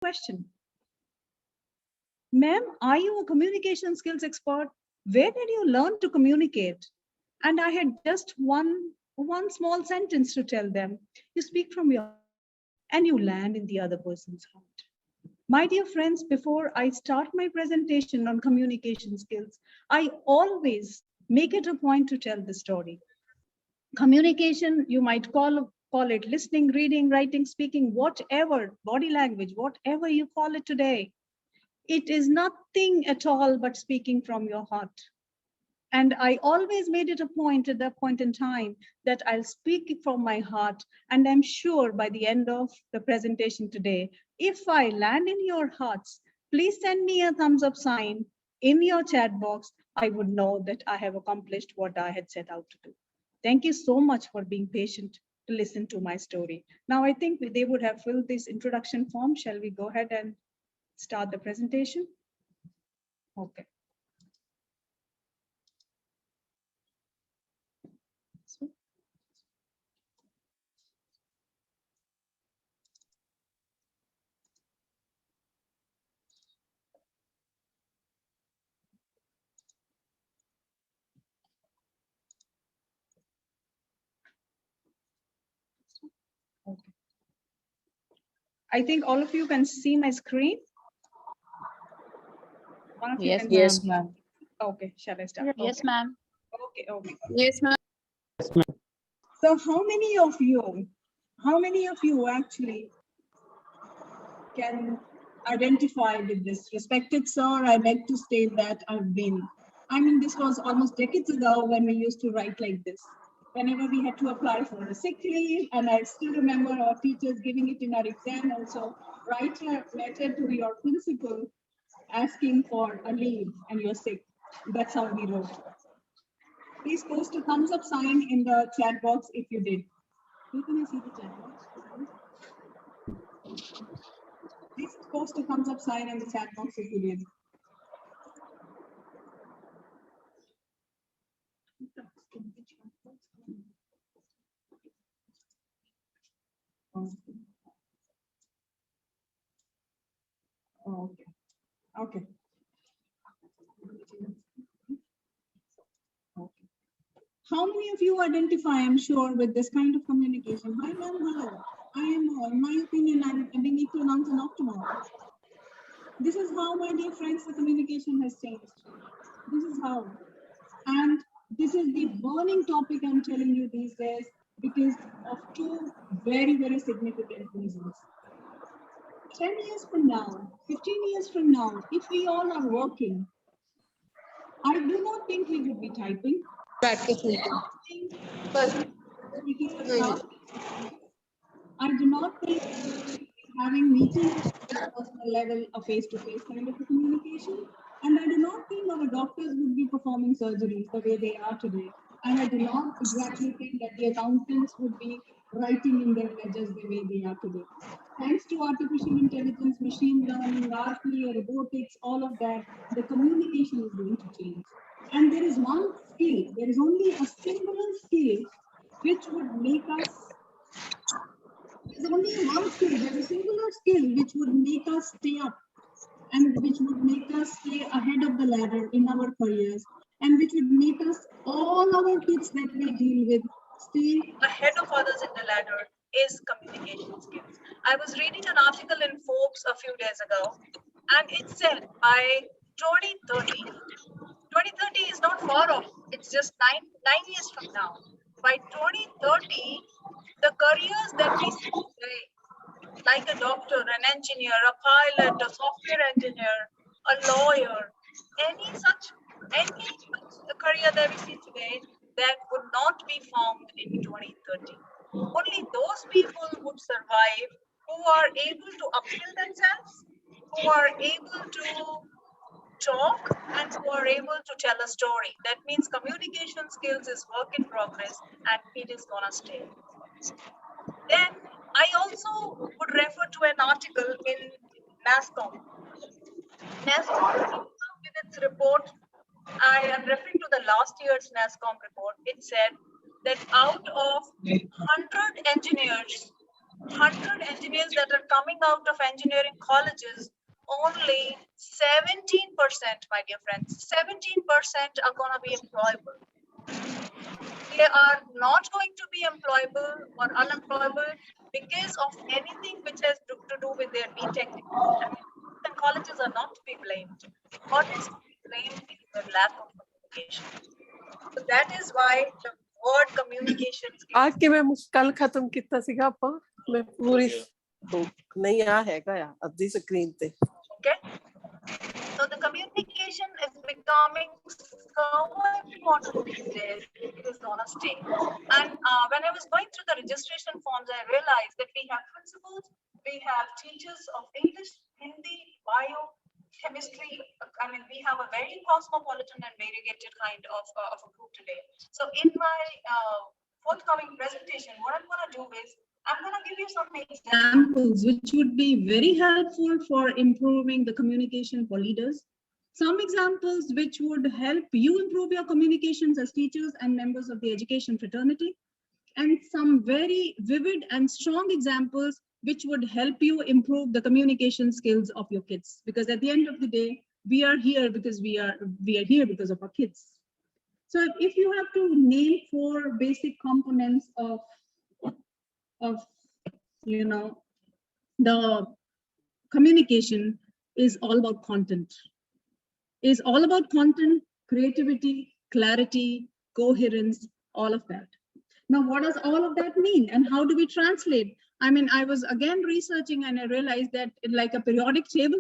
question. Ma'am, are you a communication skills expert? Where did you learn to communicate? And I had just one small sentence to tell them. You speak from your heart and you land in the other person's heart. My dear friends, before I start my presentation on communication skills, I always make it a point to tell the story. Communication, you might call it listening, reading, writing, speaking, whatever, body language, whatever you call it today. It is nothing at all but speaking from your heart. And I always made it a point at that point in time that I'll speak from my heart. And I'm sure by the end of the presentation today, if I land in your hearts, please send me a thumbs up sign in your chat box. I would know that I have accomplished what I had set out to do. Thank you so much for being patient to listen to my story. Now, I think they would have filled this introduction form. Shall we go ahead and start the presentation? Okay. Okay. I think all of you can see my screen. One of you Yes, can. yes, ma'am. Okay, shall I start? Yes, Okay. ma'am. Okay. Yes, ma'am. So how many of you actually can identify with this? Respected sir, I'd like to state that this was almost decades ago when we used to write like this. Whenever we had to apply for a sick leave, and I still remember our teachers giving it in our exam also, write a letter to your principal asking for a leave and you're sick. That's how we wrote. Please post a thumbs up sign in the chat box if you did. Where can I see the chat box? Please post a thumbs up sign in the chat box if you did. Okay. Okay. How many of you identify, I'm sure, with this kind of communication? Hi, ma'am, hello. I am, in my opinion, I need to announce an tomorrow. This is how, my dear friends, the communication has changed. This is how. And this is the burning topic I'm telling you these days because of two very, very significant reasons. 10 years from now, 15 years from now, if we all are working, I do not think we would be typing. I do not think having meetings at a personal level, a face-to-face kind of a communication. And I do not think our doctors would be performing surgeries the way they are today. And I do not exactly think that the accountants would be writing in their ledgers the way they are today. Thanks to artificial intelligence, machine learning, RPA, robotics, all of that, the communication is going to change. And there is one skill, there is only a singular skill which would make us there's only one skill, there's a singular skill which would make us stay up and which would make us stay ahead of the ladder in our careers and which would make us, all our kids that we deal with, stay ahead of others in the ladder is communication skills. I was reading an article in Forbes a few days ago and it said by 2030, 2030 is not far off, it's just nine years from now. By 2030, the careers that we see today, like a doctor, an engineer, a pilot, a software engineer, a lawyer, any such career that we see today, that would not be found in 2030. Only those people would survive who are able to upskill themselves, who are able to talk, and who are able to tell a story. That means communication skills is work in progress and it is gonna stay. Then I also would refer to an article in NASSCOM. NASSCOM, in its report, I am referring to the last year's NASSCOM report. It said that out of 100 engineers 100 engineers that are coming out of engineering colleges, only 17%, my dear friends, 17% are going to be employable. They are not going to be employable or unemployable because of anything which has to do with their BTech degree. I mean, and colleges are not to be blamed. What is to be blamed is the lack of communication. So that is why the word communication skills. आज के मैं कल खत्म कितना सीगा ਆਪਾਂ मैं पूरी नहीं आ हैगा या अद्धी स्क्रीन पे. Okay. So the communication is becoming so important these days. It is on a stage. And when I was going through the registration forms, I realized that we have principals, we have teachers of English, Hindi, bio, chemistry. I mean, we have a very cosmopolitan and variegated kind of a group today. So in my forthcoming presentation, what I'm going to do is I'm going to give you some examples which would be very helpful for improving the communication for leaders. Some examples which would help you improve your communications as teachers and members of the education fraternity. And some very vivid and strong examples which would help you improve the communication skills of your kids. Because at the end of the day, we are here because we are here because of our kids. So if you have to name 4 basic components of the communication, is all about content. Is all about content, creativity, clarity, coherence, all of that. Now, what does all of that mean and how do we translate? I mean, I was again researching and I realized that like a periodic table,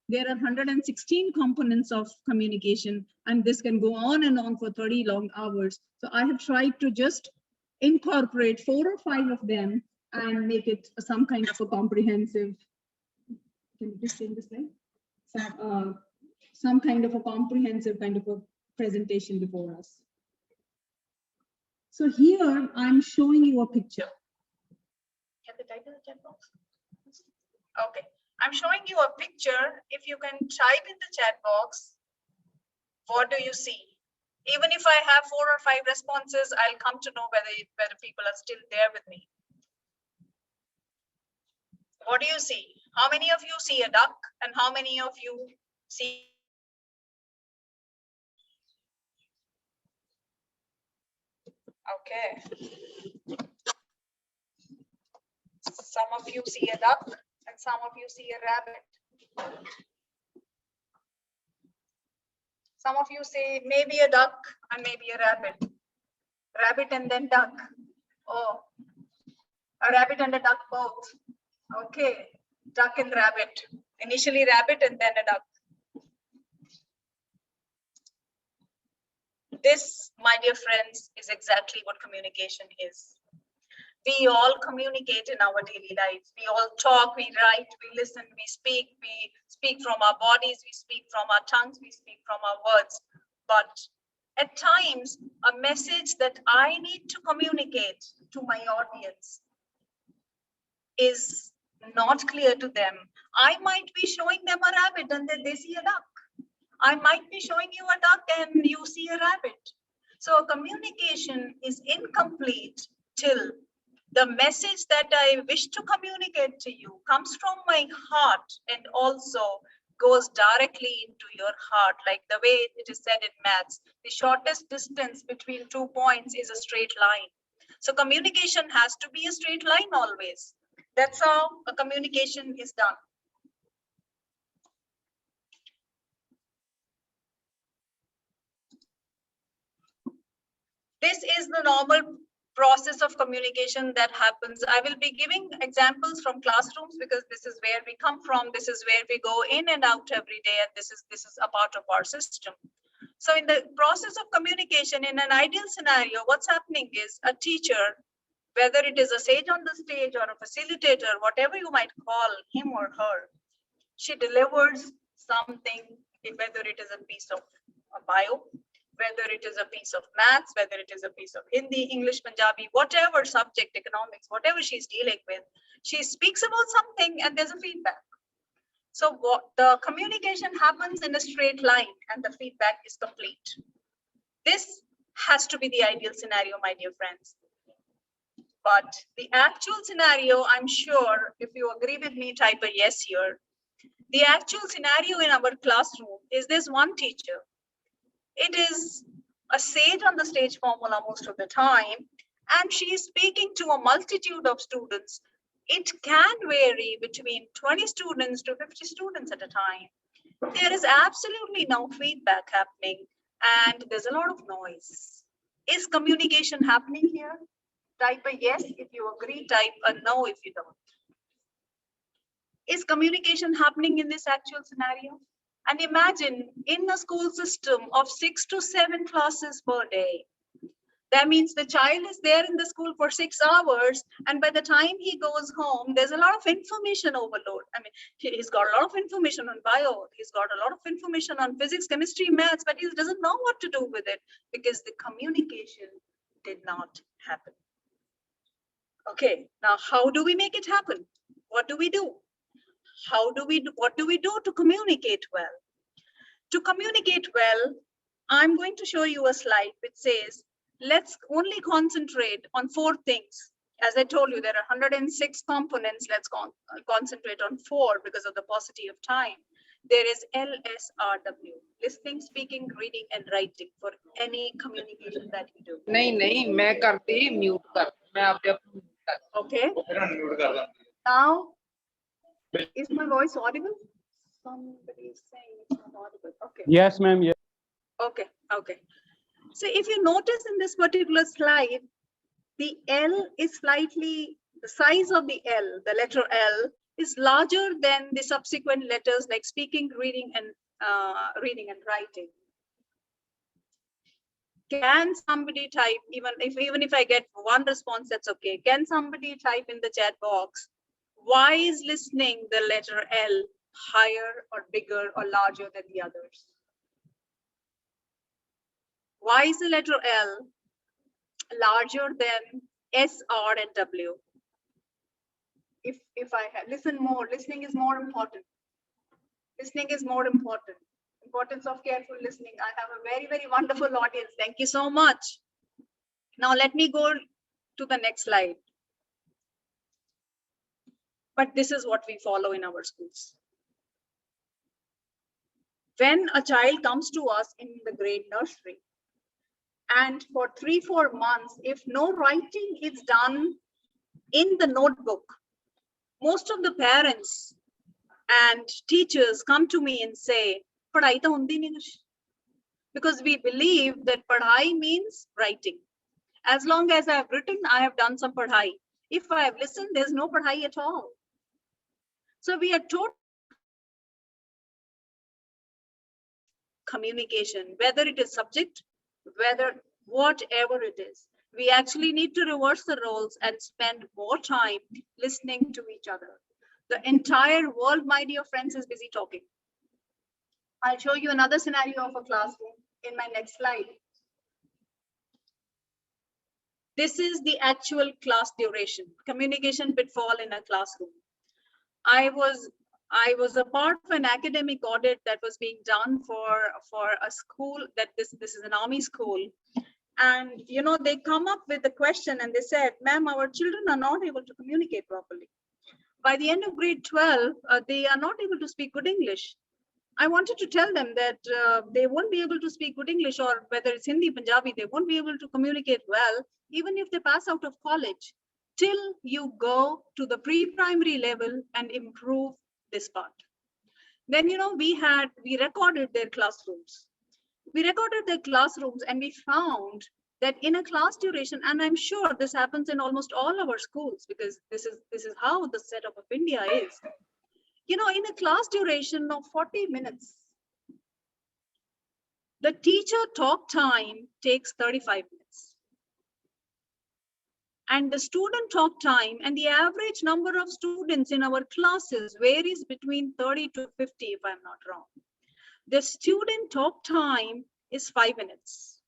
there are 116 components of communication, and this can go on and on for 30 long hours. So I have tried to just incorporate 4 or 5 of them and make it some kind of a comprehensive, can you just change the slide? Some kind of a comprehensive kind of a presentation before us. So here I'm showing you a picture. Can the title of the chat box? Okay, I'm showing you a picture. If you can type in the chat box, what do you see? Even if I have 4 or 5 responses, I'll come to know whether people are still there with me. What do you see? How many of you see a duck and how many of you see? Okay. Some of you see a duck and some of you see a rabbit. Some of you say maybe a duck and maybe a rabbit. Rabbit and then duck. Oh, a rabbit and a duck both. Okay, duck and rabbit. Initially rabbit and then a duck. This, my dear friends, is exactly what communication is. We all communicate in our daily lives. We all talk, we write, we listen, we speak from our bodies, we speak from our tongues, we speak from our words. But at times, a message that I need to communicate to my audience is not clear to them. I might be showing them a rabbit and then they see a duck. I might be showing you a duck and you see a rabbit. So communication is incomplete till the message that I wish to communicate to you comes from my heart and also goes directly into your heart, like the way it is said in maths. The shortest distance between 2 points is a straight line. So communication has to be a straight line always. That's how a communication is done. This is the normal process of communication that happens. I will be giving examples from classrooms because this is where we come from. This is where we go in and out every day, and this is a part of our system. So in the process of communication, in an ideal scenario, what's happening is a teacher, whether it is a sage on the stage or a facilitator, whatever you might call him or her, she delivers something, whether it is a piece of a bio, whether it is a piece of maths, whether it is a piece of Hindi, English, Punjabi, whatever subject, economics, whatever she's dealing with, she speaks about something and there's a feedback. So what the communication happens in a straight line and the feedback is complete. This has to be the ideal scenario, my dear friends. But the actual scenario, I'm sure if you agree with me, type a yes here. The actual scenario in our classroom is this one teacher. It is a sage on the stage formula most of the time, and she is speaking to a multitude of students. It can vary between 20 students to 50 students at a time. There is absolutely no feedback happening, and there's a lot of noise. Is communication happening here? Type a yes if you agree, type a no if you don't. Is communication happening in this actual scenario? And imagine in a school system of 6 to 7 classes per day. That means the child is there in the school for 6 hours, and by the time he goes home, there's a lot of information overload. I mean, he's got a lot of information on bio, he's got a lot of information on physics, chemistry, maths, but he doesn't know what to do with it because the communication did not happen. Okay, now how do we make it happen? What do we do? What do we do to communicate well? To communicate well, I'm going to show you a slide which says, let's only concentrate on 4 things. As I told you, there are 106 components. Let's concentrate on 4 because of the paucity of time. There is LSRW, listening, speaking, reading, and writing for any communication that you do. नहीं मैं करती mute कर मैं अपने आप mute कर Okay. Now, is my voice audible? Somebody is saying it's not audible. Okay. Yes, ma'am. Yes. Okay. Okay. So if you notice in this particular slide, the L is slightly, the size of the L, the letter L, is larger than the subsequent letters like speaking, reading, and writing. Can somebody type, even if I get one response, that's okay. Can somebody type in the chat box, why is listening the letter L higher or bigger or larger than the others? Why is the letter L larger than S, R, and W? If I listen more, listening is more important. Listening is more important. Importance of careful listening. I have a very, very wonderful audience. Thank you so much. Now let me go to the next slide. But this is what we follow in our schools. When a child comes to us in the grade nursery, and for 3-4 months, if no writing is done in the notebook, most of the parents and teachers come to me and say, "Padhai to hundi nahi kuch." Because we believe that padhai means writing. As long as I have written, I have done some padhai. If I have listened, there's no padhai at all. So we are taught communication, whether it is subject, whatever it is. We actually need to reverse the roles and spend more time listening to each other. The entire world, my dear friends, is busy talking. I'll show you another scenario of a classroom in my next slide. This is the actual class duration, communication pitfall in a classroom. I was a part of an academic audit that was being done for a school that this is an army school. And you know, they come up with the question and they said, "Ma'am, our children are not able to communicate properly. By the end of grade 12, they are not able to speak good English." I wanted to tell them that they won't be able to speak good English, or whether it's Hindi, Punjabi, they won't be able to communicate well, even if they pass out of college, till you go to the pre-primary level and improve this part. Then, you know, we recorded their classrooms. We recorded their classrooms and we found that in a class duration, and I'm sure this happens in almost all our schools because this is how the setup of India is. You know, in a class duration of 40 minutes, the teacher talk time takes 35 minutes. And the student talk time and the average number of students in our classes varies between 30 to 50, if I'm not wrong. The student talk time is 5 minutes.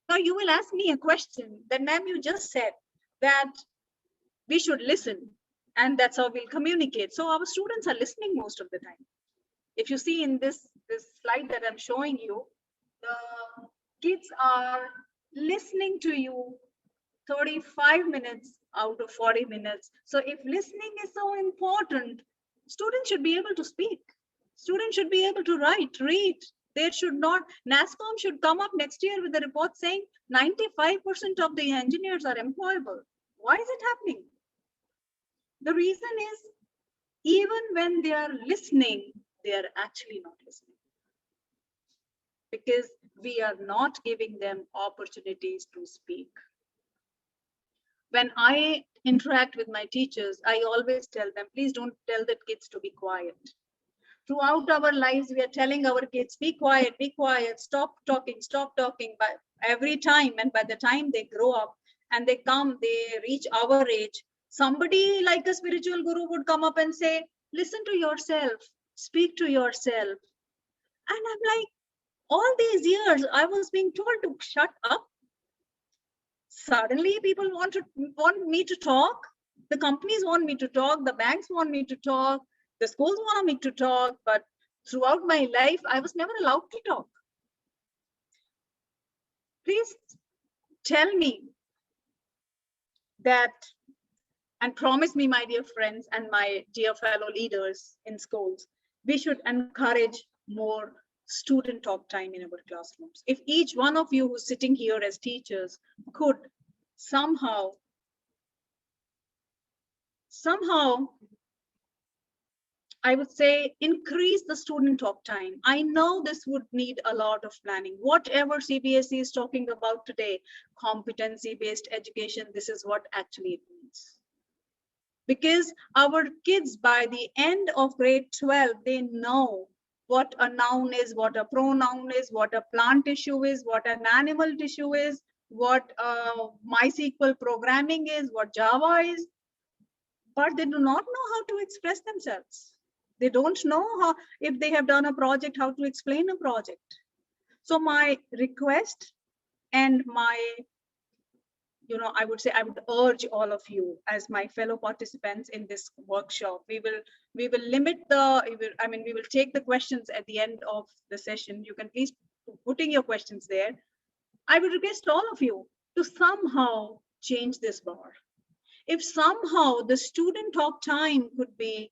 Now you will ask me a question that, "Ma'am, you just said that we should listen and that's how we'll communicate." So our students are listening most of the time. If you see in this slide that I'm showing you, the kids are listening to you 35 minutes out of 40 minutes. So if listening is so important, students should be able to speak. Students should be able to write, read. There should not, NASCOM should come up next year with a report saying 95% of the engineers are employable. Why is it happening? The reason is, even when they are listening, they are actually not listening. Because we are not giving them opportunities to speak. When I interact with my teachers, I always tell them, please don't tell the kids to be quiet. Throughout our lives, we are telling our kids, be quiet, stop talking. But every time, and by the time they grow up and they reach our age, somebody like a spiritual guru would come up and say, listen to yourself, speak to yourself. And I'm like, all these years, I was being told to shut up. Suddenly people want me to talk. The companies want me to talk. The banks want me to talk. The schools want me to talk. But throughout my life, I was never allowed to talk. Please tell me that, and promise me, my dear friends and my dear fellow leaders in schools, we should encourage more student talk time in our classrooms. If each one of you who's sitting here as teachers could somehow, I would say, increase the student talk time. I know this would need a lot of planning. Whatever CBSE is talking about today, competency-based education, this is what actually it means. Because our kids, by the end of grade 12, they know what a noun is, what a pronoun is, what a plant tissue is, what an animal tissue is, what MySQL programming is, what Java is, but they do not know how to express themselves. They don't know how, if they have done a project, how to explain a project. So my request and my, I would say, I would urge all of you as my fellow participants in this workshop, we will limit we will take the questions at the end of the session. You can please put in your questions there. I would request all of you to somehow change this bar. If somehow the student talk time could be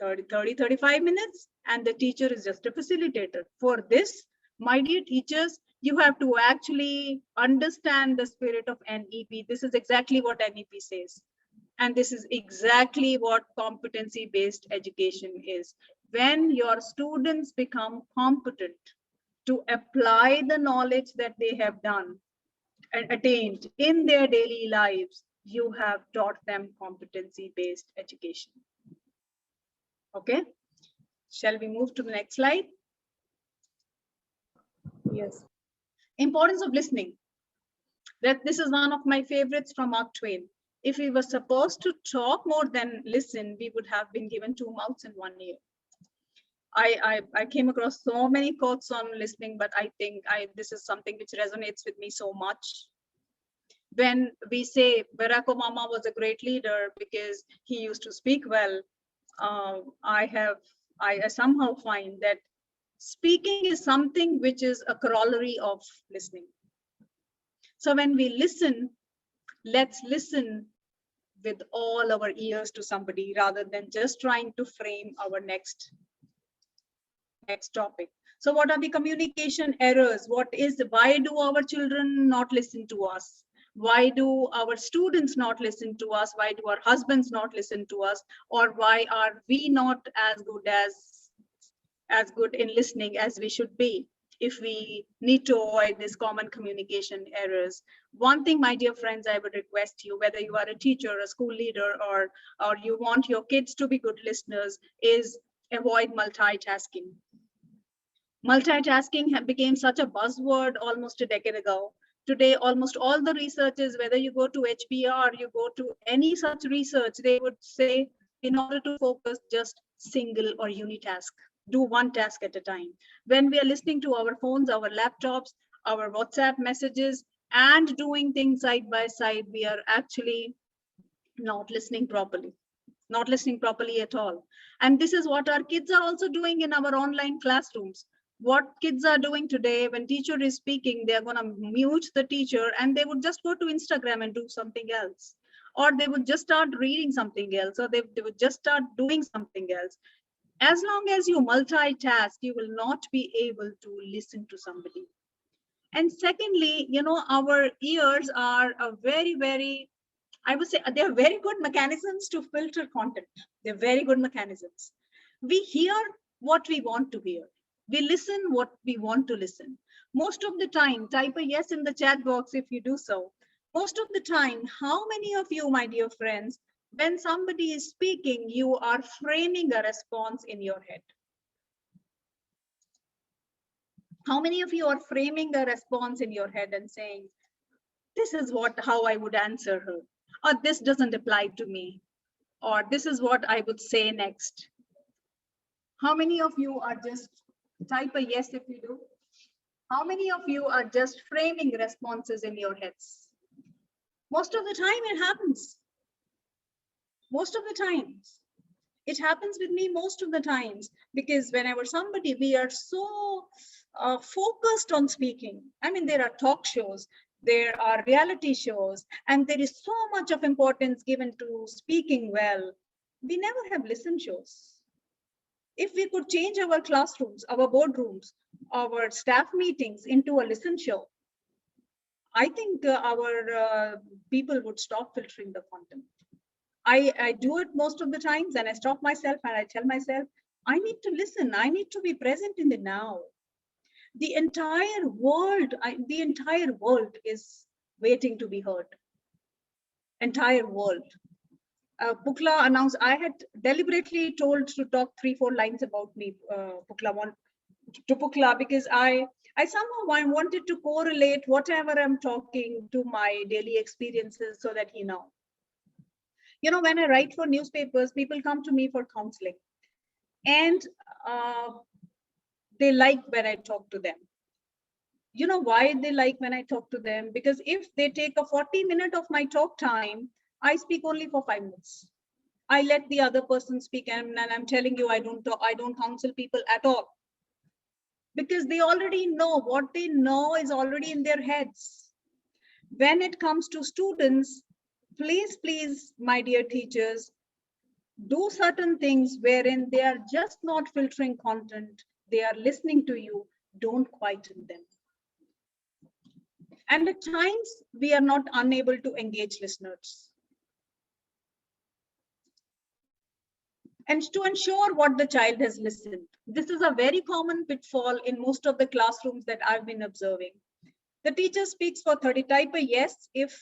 35 minutes and the teacher is just a facilitator. For this, my dear teachers, you have to actually understand the spirit of NEP. This is exactly what NEP says. And this is exactly what competency-based education is. When your students become competent to apply the knowledge that they have done and attained in their daily lives, you have taught them competency-based education. Okay, shall we move to the next slide? Yes. Importance of listening. This is one of my favorites from Mark Twain. If we were supposed to talk more than listen, we would have been given 2 mouths and 1 ear. I came across so many quotes on listening, but I think this is something which resonates with me so much. When we say Barack Obama was a great leader because he used to speak well, I somehow find that speaking is something which is a corollary of listening. So when we listen, let's listen with all our ears to somebody rather than just trying to frame our next topic. So what are the communication errors? Why do our children not listen to us? Why do our students not listen to us? Why do our husbands not listen to us? Or why are we not as good in listening as we should be? If we need to avoid these common communication errors, one thing, my dear friends, I would request you, whether you are a teacher, a school leader, or you want your kids to be good listeners, is avoid multitasking. Multitasking became such a buzzword almost a decade ago. Today, almost all the researchers, whether you go to HBR, you go to any such research, they would say, in order to focus, just single or unitask. Do one task at a time. When we are listening to our phones, our laptops, our WhatsApp messages, and doing things side by side, we are actually not listening properly at all. And this is what our kids are also doing in our online classrooms. What kids are doing today, when teacher is speaking, they're going to mute the teacher and they would just go to Instagram and do something else. Or they would just start reading something else, or they would just start doing something else. As long as you multitask, you will not be able to listen to somebody. And secondly, you know, our ears are a very, very, I would say they're very good mechanisms to filter content. They're very good mechanisms. We hear what we want to hear. We listen what we want to listen. Most of the time, type a yes in the chat box if you do so. Most of the time, how many of you, my dear friends, when somebody is speaking, you are framing a response in your head? How many of you are framing a response in your head and saying, this is how I would answer her, or this doesn't apply to me, or this is what I would say next? How many of you are just, type a yes if you do. How many of you are just framing responses in your heads? Most of the time it happens. Most of the times. It happens with me most of the times, because whenever somebody, we are so focused on speaking. I mean, there are talk shows, there are reality shows, and there is so much of importance given to speaking well. We never have listen shows. If we could change our classrooms, our boardrooms, our staff meetings into a listen show, I think our people would stop filtering the content. I do it most of the times, and I stop myself and I tell myself, I need to listen. I need to be present in the now. The entire world is waiting to be heard. Entire world. Pukla announced, I had deliberately told to talk 3-4 lines about me, Pukla, because I somehow wanted to correlate whatever I'm talking to my daily experiences so that he knows. You know, when I write for newspapers, people come to me for counseling, and they like when I talk to them. You know why they like when I talk to them? Because if they take a 40-minute of my talk time, I speak only for 5 minutes. I let the other person speak, and I'm telling you, I don't counsel people at all. Because they already know, what they know is already in their heads. When it comes to students, please, my dear teachers, do certain things wherein they are just not filtering content, they are listening to you, don't quieten them. And at times, we are not unable to engage listeners. And to ensure what the child has listened. This is a very common pitfall in most of the classrooms that I've been observing. The teacher speaks for 30, type a yes if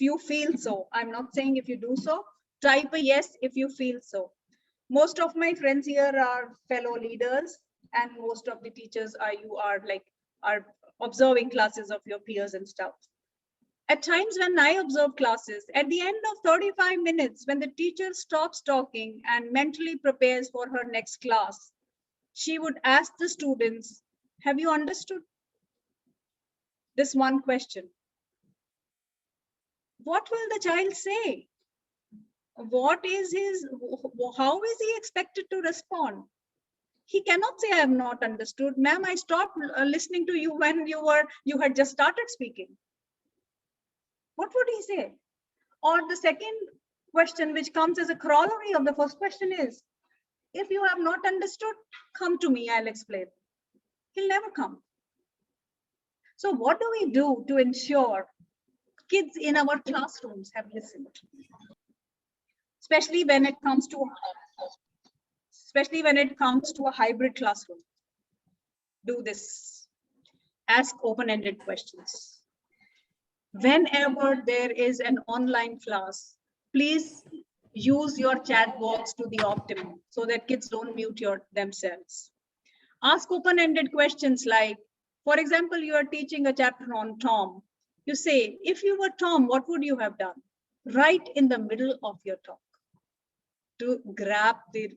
you feel so. I'm not saying if you do so, type a yes if you feel so. Most of my friends here are fellow leaders, and most of the teachers are observing classes of your peers and stuff. At times when I observe classes, at the end of 35 minutes, when the teacher stops talking and mentally prepares for her next class, she would ask the students, have you understood this one question? What will the child say? How is he expected to respond? He cannot say, I have not understood. Ma'am, I stopped listening to you when you had just started speaking. What would he say? Or the second question, which comes as a corollary of the first question, is, if you have not understood, come to me, I'll explain. He'll never come. So what do we do to ensure kids in our classrooms have listened? Especially when it comes to a hybrid classroom. Do this. Ask open-ended questions. Whenever there is an online class, please use your chat box to the optimum so that kids don't mute themselves. Ask open-ended questions like, for example, you are teaching a chapter on Tom. You say, if you were Tom, what would you have done? Right in the middle of your talk to grab the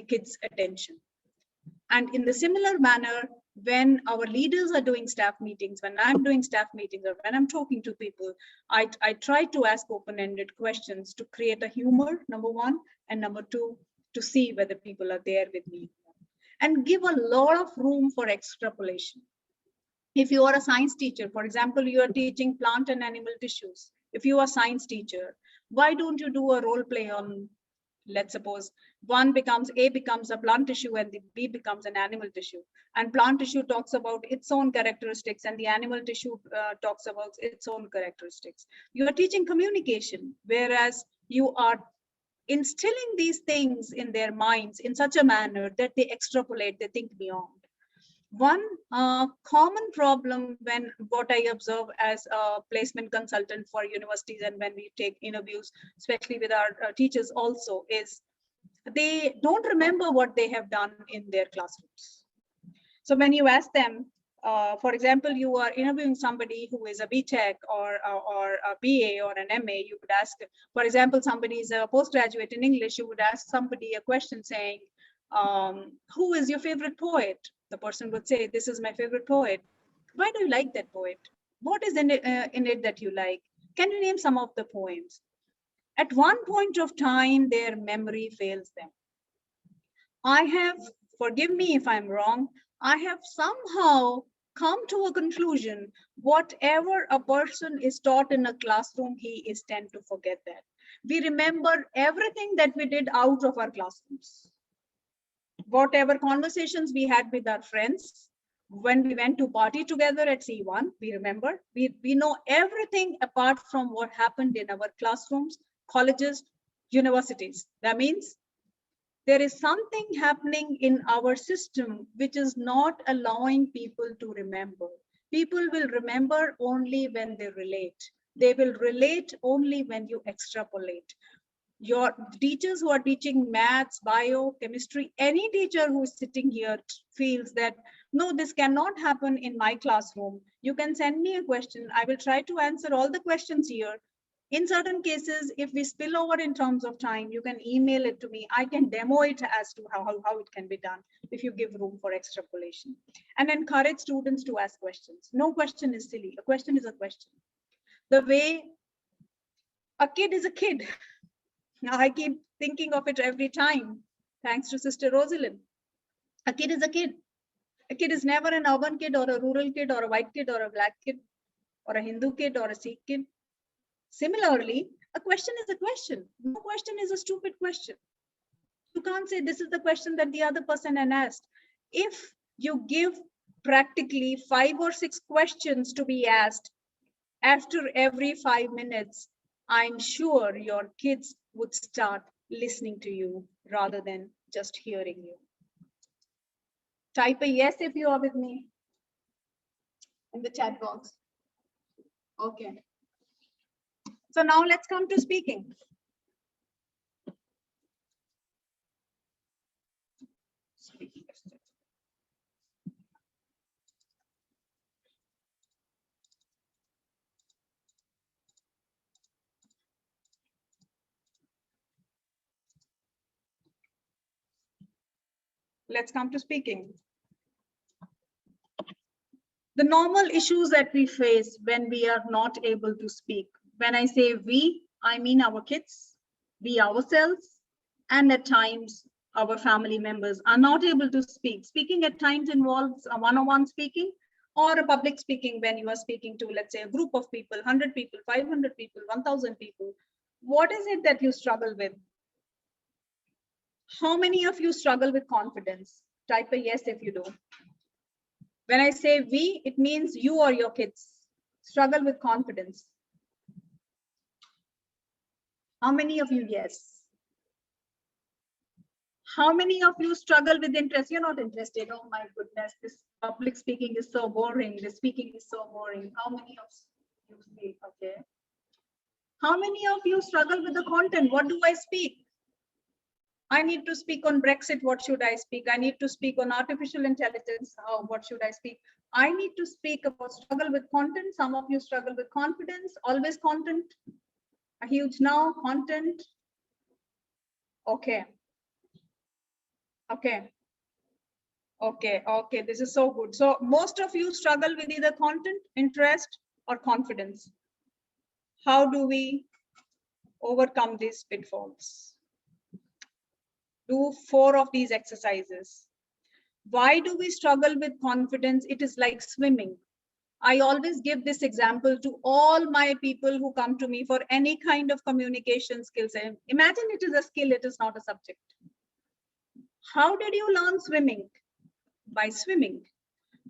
kids' attention. And in the similar manner, when our leaders are doing staff meetings, when I'm doing staff meetings, or when I'm talking to people, I try to ask open-ended questions to create a humor, number one, and number two, to see whether people are there with me. and give a lot of room for extrapolation. If you are a science teacher, for example, you are teaching plant and animal tissues. If you are a science teacher, why don't you do a role play on, let's suppose A becomes a plant tissue and the B becomes an animal tissue. And plant tissue talks about its own characteristics and the animal tissue talks about its own characteristics. You are teaching communication, whereas you are instilling these things in their minds in such a manner that they extrapolate, they think beyond. One common problem when what I observe as a placement consultant for universities and when we take interviews, especially with our teachers also, is they don't remember what they have done in their classrooms. So when you ask them, for example, you are interviewing somebody who is a BTech or a BA or an MA, you would ask, for example, somebody is a postgraduate in English, you would ask somebody a question saying, who is your favorite poet? The person would say, this is my favorite poet. Why do you like that poet? What is in it that you like? Can you name some of the poems? At one point of time, their memory fails them. I have, forgive me if I'm wrong, I have somehow come to a conclusion, whatever a person is taught in a classroom, he is tend to forget that. We remember everything that we did out of our classrooms. Whatever conversations we had with our friends, when we went to party together at C1, we remember, we know everything apart from what happened in our classrooms, colleges, universities. That means there is something happening in our system which is not allowing people to remember. People will remember only when they relate. They will relate only when you extrapolate. Your teachers who are teaching maths, bio, chemistry, any teacher who is sitting here feels that, no, this cannot happen in my classroom. You can send me a question. I will try to answer all the questions here. In certain cases, if we spill over in terms of time, you can email it to me. I can demo it as to how it can be done if you give room for extrapolation. And encourage students to ask questions. No question is silly. A question is a question. The way a kid is a kid. Now I keep thinking of it every time, thanks to Sister Rosalind. A kid is a kid. A kid is never an urban kid or a rural kid or a white kid or a black kid or a Hindu kid or a Sikh kid. Similarly, a question is a question. No question is a stupid question. You can't say this is the question that the other person had asked. If you give practically 5 or 6 questions to be asked after every 5 minutes, I'm sure your kids would start listening to you rather than just hearing you. Type a yes if you are with me in the chat box. Okay. So now let's come to speaking. Let's come to speaking. The normal issues that we face when we are not able to speak. When I say we, I mean our kids, we ourselves, and at times our family members are not able to speak. Speaking at times involves a one-on-one speaking or a public speaking when you are speaking to, let's say, a group of people, 100 people, 500 people, 1,000 people. What is it that you struggle with? How many of you struggle with confidence? Type a yes if you do. When I say we, it means you or your kids struggle with confidence. How many of you yes? How many of you struggle with interest? You're not interested. Oh my goodness, this public speaking is so boring. The speaking is so boring. How many of you speak? Okay. How many of you struggle with the content? What do I speak? I need to speak on Brexit. What should I speak? I need to speak on artificial intelligence. What should I speak? I need to speak about struggle with content. Some of you struggle with confidence. Always content. A huge now content. Okay. Okay. Okay. Okay. This is so good. So most of you struggle with either content, interest, or confidence. How do we overcome these pitfalls? Do 4 of these exercises. Why do we struggle with confidence? It is like swimming. I always give this example to all my people who come to me for any kind of communication skills. And imagine it is a skill, it is not a subject. How did you learn swimming? By swimming.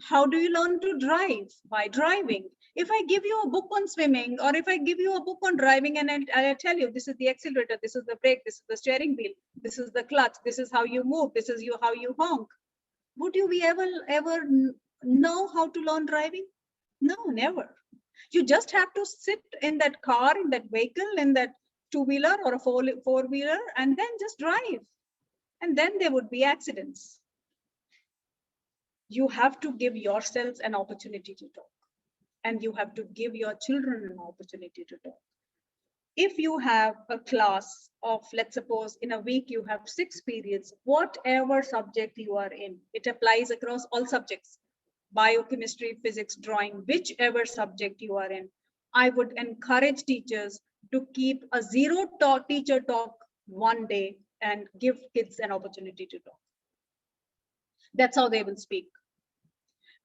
How do you learn to drive? By driving. If I give you a book on swimming, or if I give you a book on driving and I tell you, this is the accelerator, this is the brake, this is the steering wheel, this is the clutch, this is how you move, this is how you honk. Would you be ever know how to learn driving? No, never. You just have to sit in that car, in that vehicle, in that two-wheeler or a four-wheeler, and then just drive. And then there would be accidents. You have to give yourselves an opportunity to talk. And you have to give your children an opportunity to talk. If you have a class of, let's suppose in a week, you have 6 periods, whatever subject you are in, it applies across all subjects, biochemistry, physics, drawing, whichever subject you are in. I would encourage teachers to keep a zero teacher talk one day and give kids an opportunity to talk. That's how they will speak.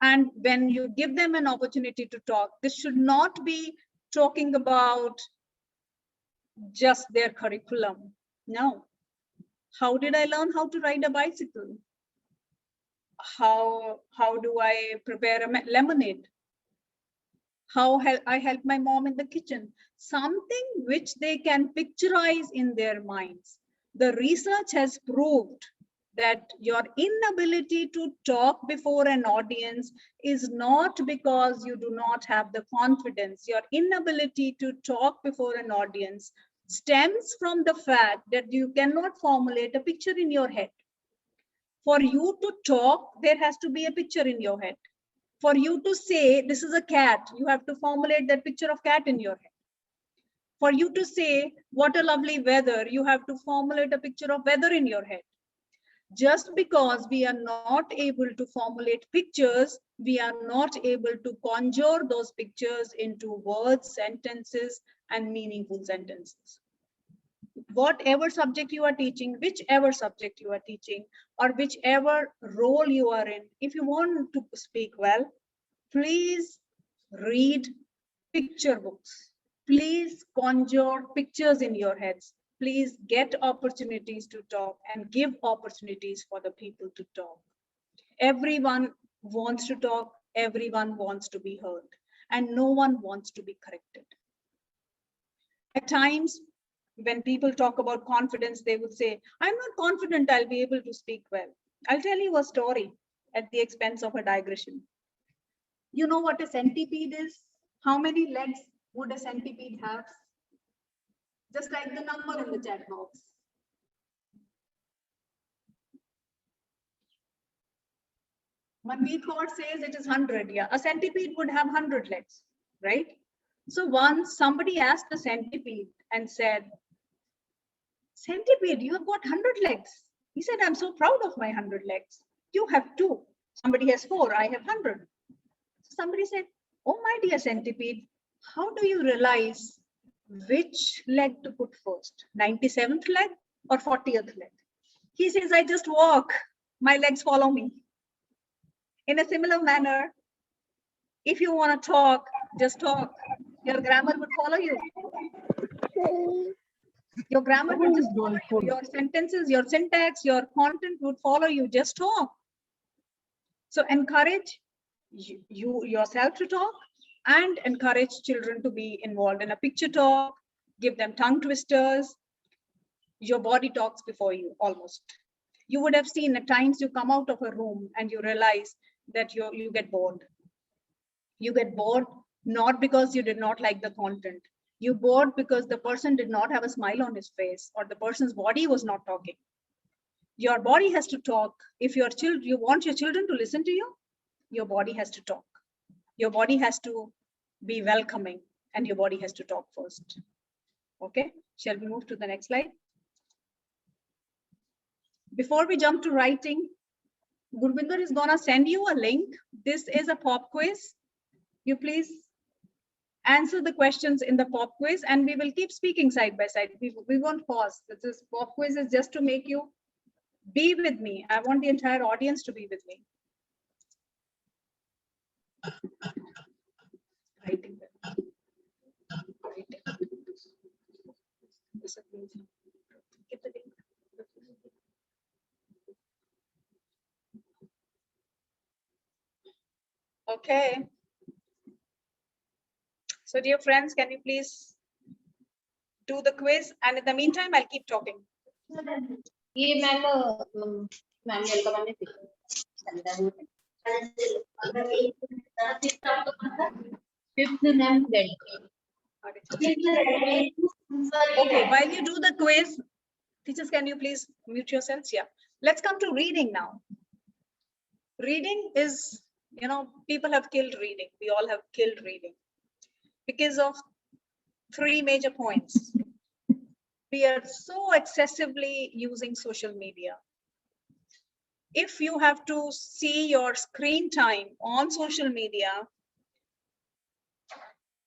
And when you give them an opportunity to talk, this should not be talking about just their curriculum. No. How did I learn how to ride a bicycle? How do I prepare a lemonade? How I help my mom in the kitchen? Something which they can picturize in their minds. The research has proved that your inability to talk before an audience is not because you do not have the confidence. Your inability to talk before an audience stems from the fact that you cannot formulate a picture in your head. For you to talk, there has to be a picture in your head. For you to say, this is a cat, you have to formulate that picture of cat in your head. For you to say, what a lovely weather, you have to formulate a picture of weather in your head. Just because we are not able to formulate pictures, we are not able to conjure those pictures into words, sentences, and meaningful sentences. Whatever subject you are teaching, whichever subject you are teaching, or whichever role you are in, if you want to speak well, please read picture books. Please conjure pictures in your heads. Please get opportunities to talk and give opportunities for the people to talk. Everyone wants to talk. Everyone wants to be heard. And no one wants to be corrected. At times, when people talk about confidence, they would say, I'm not confident I'll be able to speak well. I'll tell you a story at the expense of a digression. You know what a centipede is? How many legs would a centipede have? Just like the number in the chat box. Manmeet Kaur says it is 100. Yeah, a centipede would have 100 legs, right? So once somebody asked the centipede and said, centipede, you have got 100 legs. He said, I'm so proud of my 100 legs. You have 2. Somebody has 4. I have 100. So somebody said, oh my dear centipede, how do you realize which leg to put first? 97th leg or 40th leg? He says, I just walk. My legs follow me. In a similar manner, if you want to talk, just talk. Your grammar would follow you. Your grammar would just follow you. Your sentences, your syntax, your content would follow you. Just talk. So encourage yourself to talk and encourage children to be involved in a picture talk. Give them tongue twisters. Your body talks before you almost. You would have seen at times you come out of a room and you realize that you get bored. You get bored not because you did not like the content. You bored because the person did not have a smile on his face or the person's body was not talking. Your body has to talk. If you want your children to listen to you, your body has to talk. Your body has to be welcoming and your body has to talk first. Okay, shall we move to the next slide? Before we jump to writing, Gurvinder is gonna send you a link. This is a pop quiz. You please answer the questions in the pop quiz and we will keep speaking side by side. We won't pause. This pop quiz is just to make you be with me. I want the entire audience to be with me. Writing. Writing. Get the link. Okay. So dear friends, can you please do the quiz? And in the meantime, I'll keep talking. ये ma'am manual का मैंने fifth ma'am Okay, while you do the quiz, teachers, can you please mute yourselves? Yeah. Let's come to reading now. Reading is, you know, people have killed reading. We all have killed reading because of three major points. We are so excessively using social media. If you have to see your screen time on social media,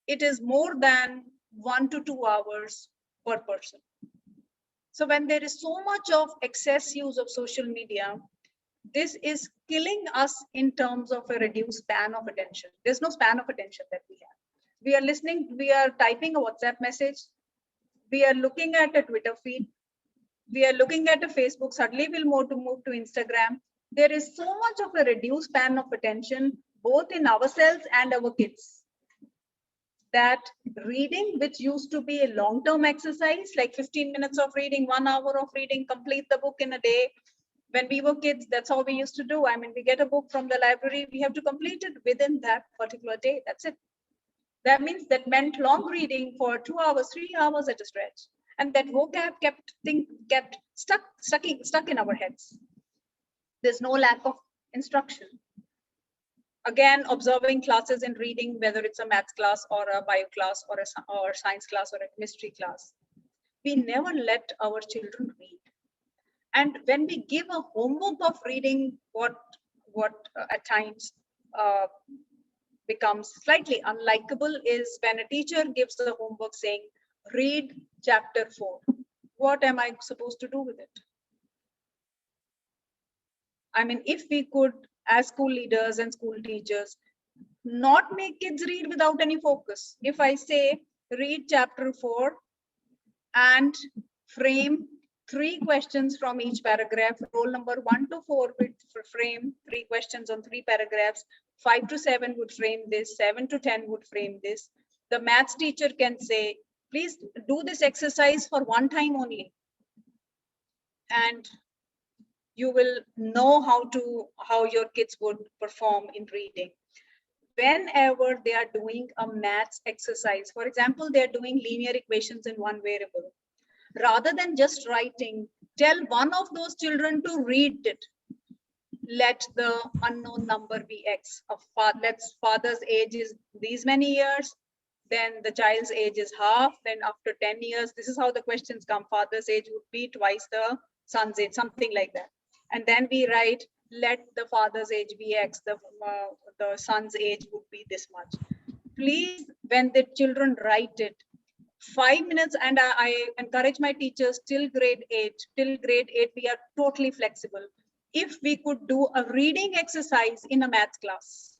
it is more than 1 to 2 hours per person. So when there is so much of excess use of social media, this is killing us in terms of a reduced span of attention. There's no span of attention that we have. We are listening, we are typing a WhatsApp message, we are looking at a Twitter feed, we are looking at a Facebook, suddenly we'll move to Instagram. There is so much of a reduced span of attention, both in ourselves and our kids, that reading, which used to be a long-term exercise, like 15 minutes of reading, 1 hour of reading, complete the book in a day. When we were kids, that's all we used to do. I mean, we get a book from the library, we have to complete it within that particular day. That's it. That means that meant long reading for 2 hours, 3 hours at a stretch. And that vocab kept stuck in our heads. There's no lack of instruction. Again, observing classes in reading, whether it's a math class or a bio class or a science class or a chemistry class. We never let our children read. And when we give a homework of reading, what at times becomes slightly unlikable is when a teacher gives a homework saying, read chapter 4. What am I supposed to do with it? I mean, if we could, as school leaders and school teachers, not make kids read without any focus. If I say, read chapter 4 and frame 3 questions from each paragraph, roll number 1 to 4 would frame 3 questions on 3 paragraphs, 5 to 7 would frame this, 7 to 10 would frame this. The maths teacher can say, please do this exercise for 1 time only. And you will know how your kids would perform in reading. Whenever they are doing a maths exercise, for example, they are doing linear equations in one variable, rather than just writing, tell one of those children to read it. Let the unknown number be X. Let's father's age is these many years, then the child's age is half, then after 10 years, this is how the questions come. Father's age would be twice the son's age, something like that. And then we write, let the father's age be X, the son's age would be this much. Please, when the children write it, 5 minutes, and I encourage my teachers till grade 8, we are totally flexible. If we could do a reading exercise in a math class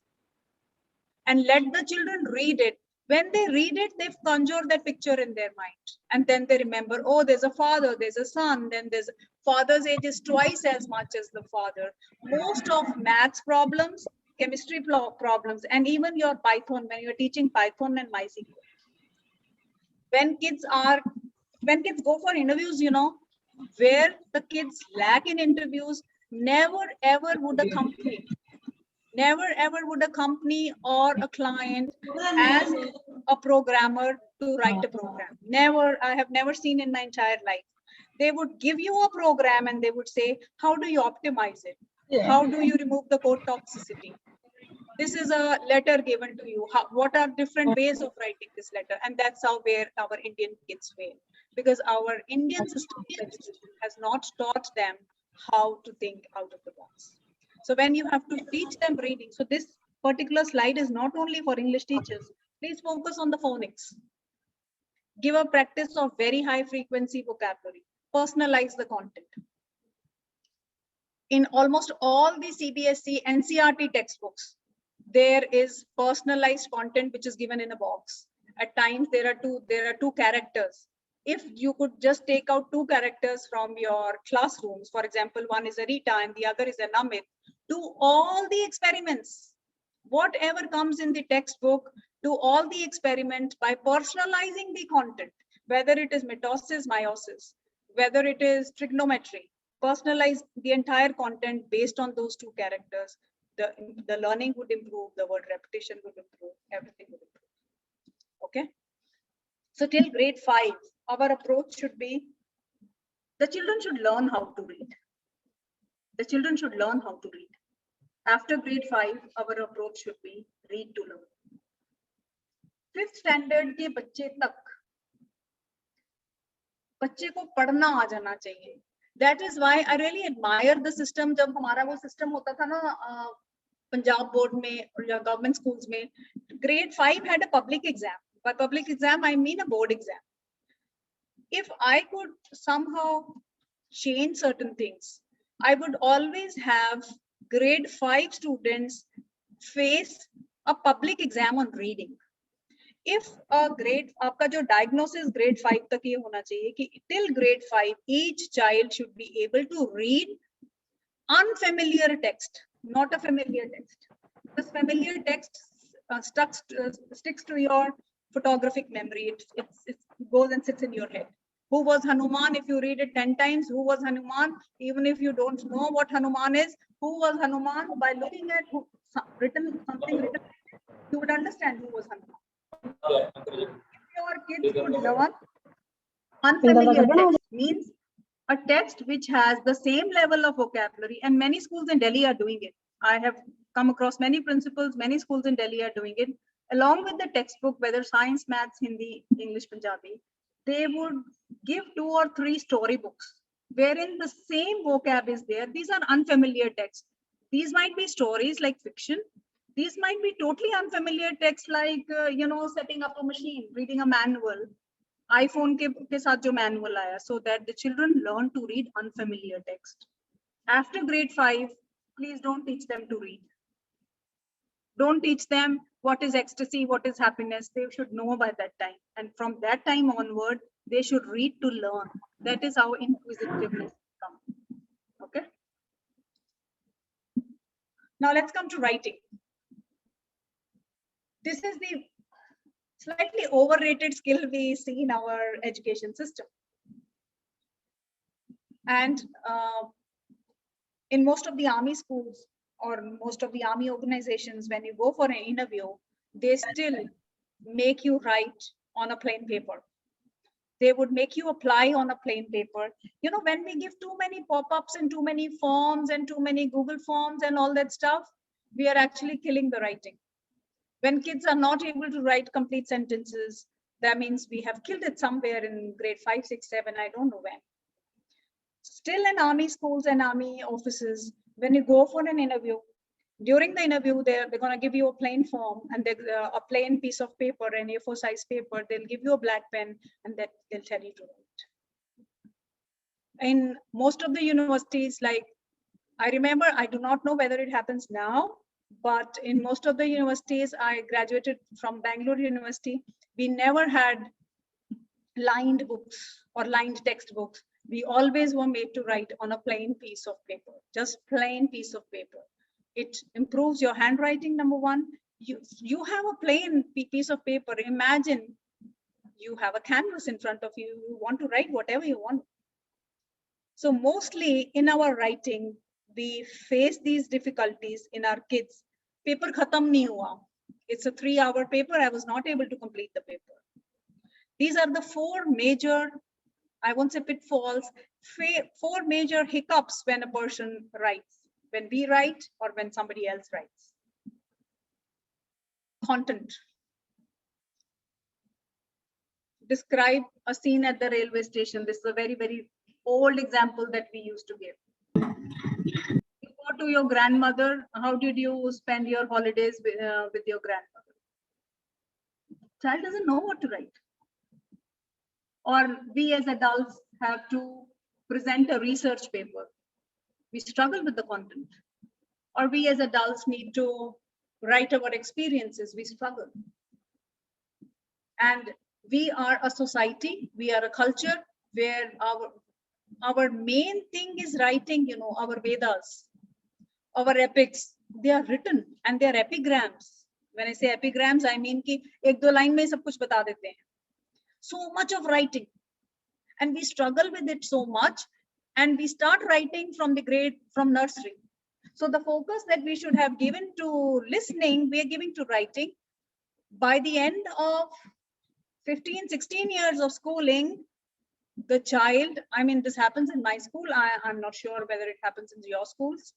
and let the children read it, when they read it, they conjure that picture in their mind. And then they remember, oh, there's a father, there's a son, then there's father's age is twice as much as the father. Most of maths problems, chemistry problems, and even your Python, when you're teaching Python and MySQL. When kids go for interviews, you know, where the kids lack in interviews, never ever would a company or a client ask a programmer to write a program. Never, I have never seen in my entire life. They would give you a program and they would say, how do you optimize it? How do you remove the code toxicity? This is a letter given to you. What are different ways of writing this letter? And that's how where our Indian kids fail. Because our Indian system of education has not taught them how to think out of the box. So when you have to teach them reading, so this particular slide is not only for English teachers. Please focus on the phonics. Give a practice of very high frequency vocabulary. Personalize the content. In almost all the CBSE NCERT textbooks, there is personalized content which is given in a box. At times there are two characters. If you could just take out two characters from your classrooms, for example, one is a Rita and the other is a Namit, do all the experiments, whatever comes in the textbook, do all the experiment by personalizing the content, whether it is mitosis, meiosis, whether it is trigonometry, personalize the entire content based on those two characters. The learning would improve, the word repetition would improve, everything would improve. Okay. So till grade 5, our approach should be, the children should learn how to read. The children should learn how to read. After grade 5, our approach should be read to learn. 5th standard के बच्चे तक बच्चे को पढ़ना आ जाना चाहिए. That is why I really admire the system. जब हमारा वो system होता था ना पंजाब बोर्ड में या गवर्नमेंट स्कूल्स में, grade 5 had a public exam. By public exam I mean a board exam. If I could somehow change certain things, I would always have grade 5 students face a public exam on reading. If a grade, आपका जो diagnosis grade 5 तक ये होना चाहिए कि till grade 5 each child should be able to read unfamiliar text, not a familiar text. This familiar text sticks to your photographic memory. It goes and sits in your head. Who was Hanuman? If you read it 10 times, who was Hanuman? Even if you don't know what Hanuman is, who was Hanuman? By looking at something written, you would understand who was Hanuman. If your kids could learn unfamiliar text, means a text which has the same level of vocabulary, and many schools in Delhi are doing it. I have come across many principals, many schools in Delhi are doing it. Along with the textbook, whether science, maths, Hindi, English, Punjabi, they would give 2 or 3 storybooks wherein the same vocab is there. These are unfamiliar texts. These might be stories like fiction. These might be totally unfamiliar texts like, setting up a machine, reading a manual, iPhone ke saath jo manual aaya, so that the children learn to read unfamiliar text. After grade 5, please don't teach them to read. Don't teach them what is ecstasy, what is happiness. They should know by that time. And from that time onward, they should read to learn. That is how inquisitiveness comes. Okay. Now let's come to writing. This is the slightly overrated skill we see in our education system. And in most of the army schools or most of the army organizations, when you go for an interview, they still make you write on a plain paper. They would make you apply on a plain paper. When we give too many pop-ups and too many forms and too many Google forms and all that stuff, we are actually killing the writing. When kids are not able to write complete sentences, that means we have killed it somewhere in grade 5, 6, 7, I don't know when. Still in army schools and army offices, when you go for an interview, during the interview, they're going to give you a plain form and a plain piece of paper, an A4 size paper. They'll give you a black pen and that they'll tell you to write. In most of the universities, like I remember, I do not know whether it happens now, but in most of the universities, I graduated from Bangalore University. We never had lined books or lined textbooks. We always were made to write on a plain piece of paper, just plain piece of paper. It improves your handwriting, number one. You have a plain piece of paper. Imagine you have a canvas in front of you. You want to write whatever you want. So mostly in our writing, we face these difficulties in our kids. Paper khatam nahi hua. It's a 3-hour paper. I was not able to complete the paper. These are the 4 major, I won't say pitfalls, 4 major hiccups when a person writes, when we write or when somebody else writes. Content. Describe a scene at the railway station. This is a very, very old example that we used to give. You go to your grandmother. How did you spend your holidays with your grandmother? Child doesn't know what to write. Or we as adults have to present a research paper. We struggle with the content. Or we as adults need to write our experiences, we struggle. And we are a society, we are a culture where our main thing is writing, our Vedas, our epics, they are written and they are epigrams. When I say epigrams, I mean कि एक दो line में सब कुछ बता देते हैं. So much of writing, and we struggle with it so much, and we start writing from nursery. So the focus that we should have given to listening, we are giving to writing. By the end of 15, 16 years of schooling, the child, I mean, this happens in my school. I'm not sure whether it happens in your schools.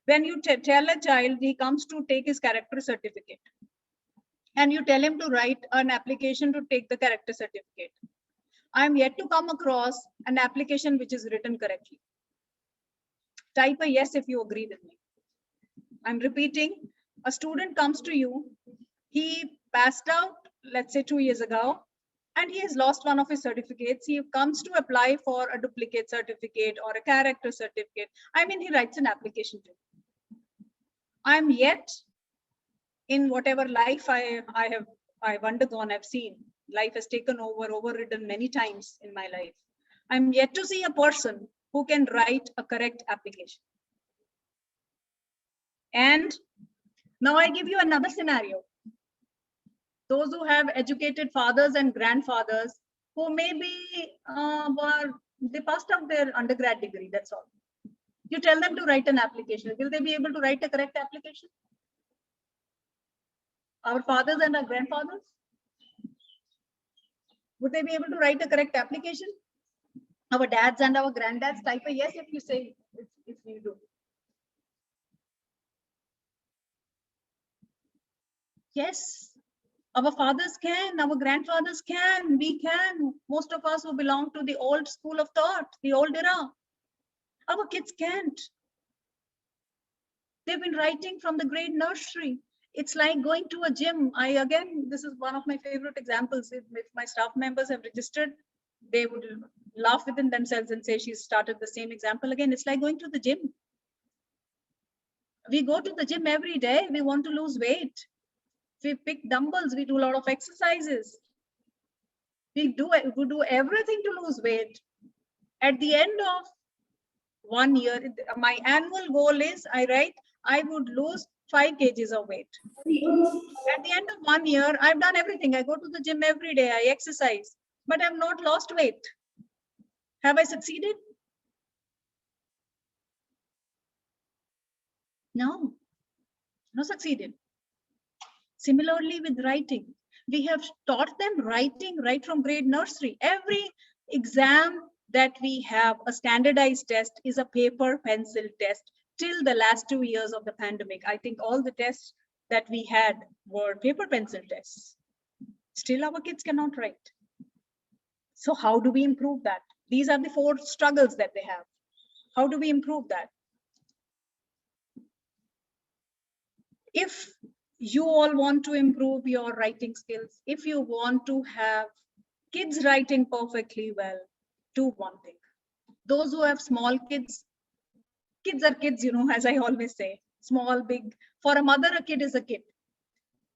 When you tell a child, he comes to take his character certificate, and you tell him to write an application to take the character certificate. I'm yet to come across an application which is written correctly. Type a yes if you agree with me. I'm repeating, a student comes to you, he passed out, let's say 2 years ago, and he has lost one of his certificates. He comes to apply for a duplicate certificate or a character certificate. I mean, he writes an application to you. I'm yet, in whatever life I've undergone, I've seen, life has taken over, overridden many times in my life. I'm yet to see a person who can write a correct application. And now I give you another scenario. Those who have educated fathers and grandfathers who maybe they passed out their undergrad degree, that's all. You tell them to write an application. Will they be able to write a correct application? Our fathers and our grandfathers? Would they be able to write a correct application? Our dads and our granddads? Type a yes if you say, if you do. Yes, our fathers can, our grandfathers can, we can. Most of us who belong to the old school of thought, the old era. Our kids can't. They've been writing from the grade nursery. It's like going to a gym. This is one of my favorite examples. If my staff members have registered, they would laugh within themselves and say she's started the same example again. It's like going to the gym. We go to the gym every day. We want to lose weight. We pick dumbbells. We do a lot of exercises. We do everything to lose weight. At the end of 1 year, my annual goal is I would lose 5 kgs of weight. At the end of 1 year, I've done everything. I go to the gym every day. I exercise, but I've not lost weight. Have I succeeded? No, not succeeded. Similarly with writing, we have taught them writing right from grade nursery. Every exam that we have, a standardized test, is a paper pencil test till the last 2 years of the pandemic. I think all the tests that we had were paper pencil tests. Still our kids cannot write. So how do we improve that? These are the 4 struggles that they have. How do we improve that? If you all want to improve your writing skills, if you want to have kids writing perfectly well, do one thing. Those who have small kids are kids, as I always say, small, big. For a mother, a kid is a kid.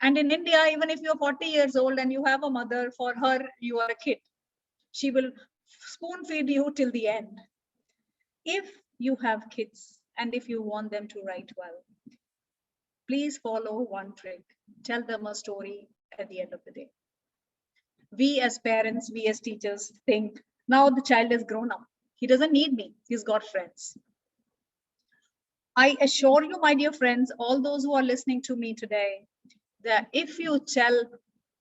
And in India, even if you're 40 years old and you have a mother, for her, you are a kid. She will spoon feed you till the end. If you have kids and if you want them to write well, please follow one trick. Tell them a story at the end of the day. We as parents, we as teachers think, now the child has grown up. He doesn't need me. He's got friends. I assure you, my dear friends, all those who are listening to me today, that if you tell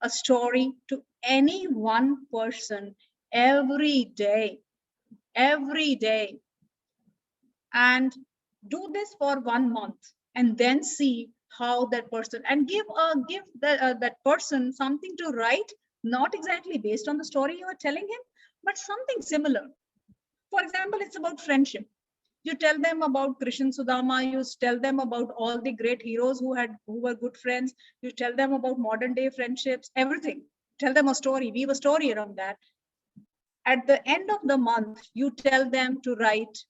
a story to any one person every day, and do this for 1 month, and then see how that person, and give that person something to write, not exactly based on the story you are telling him, but something similar. For example, it's about friendship. You tell them about Krishna Sudama, you tell them about all the great heroes who were good friends, you tell them about modern day friendships, everything. Tell them a story, weave a story around that. At the end of the month, you tell them to write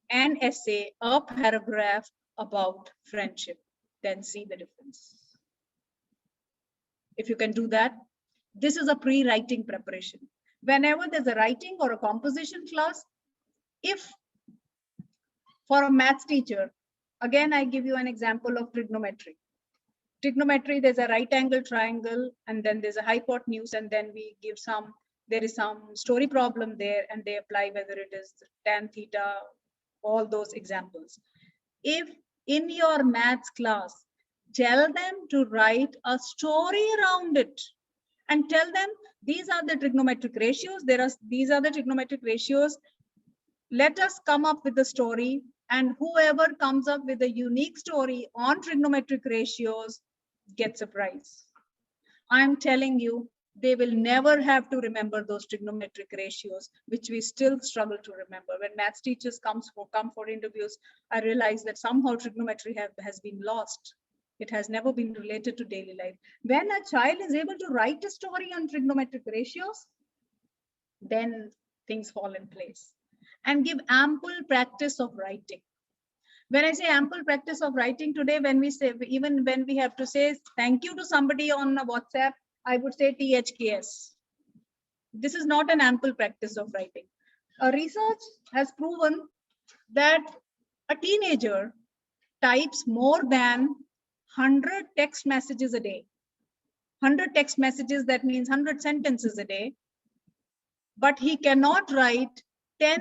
an essay, a paragraph about friendship. then see the difference. If you can do that, this is a pre-writing preparation. Whenever there's a writing or a composition class, if for a maths teacher, again, I give you an example of trigonometry. Trigonometry, there's a right angle triangle, and then there's a hypotenuse, and then we give there is some story problem there, and they apply whether it is tan theta, all those examples. If in your maths class, tell them to write a story around it and tell them these are the trigonometric ratios, these are the trigonometric ratios. Let us come up with the story, and whoever comes up with a unique story on trigonometric ratios gets a prize. I'm telling you, they will never have to remember those trigonometric ratios, which we still struggle to remember. When maths teachers come for interviews, I realize that somehow trigonometry has been lost. It has never been related to daily life. When a child is able to write a story on trigonometric ratios, then things fall in place. And give ample practice of writing. When I say ample practice of writing today, when we say, even when we have to say thank you to somebody on a WhatsApp, I would say THKS. This is not an ample practice of writing. A research has proven that a teenager types more than 100 text messages a day. 100 text messages, that means 100 sentences a day. But he cannot write 10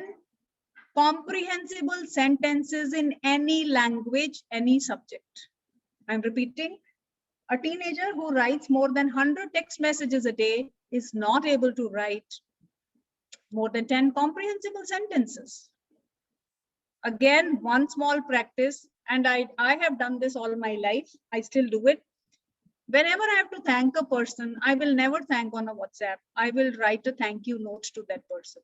comprehensible sentences in any language, any subject. I'm repeating. A teenager who writes more than 100 text messages a day is not able to write more than 10 comprehensible sentences. Again, one small practice, and I have done this all my life. I still do it. Whenever I have to thank a person, I will never thank on a WhatsApp. I will write a thank you note to that person.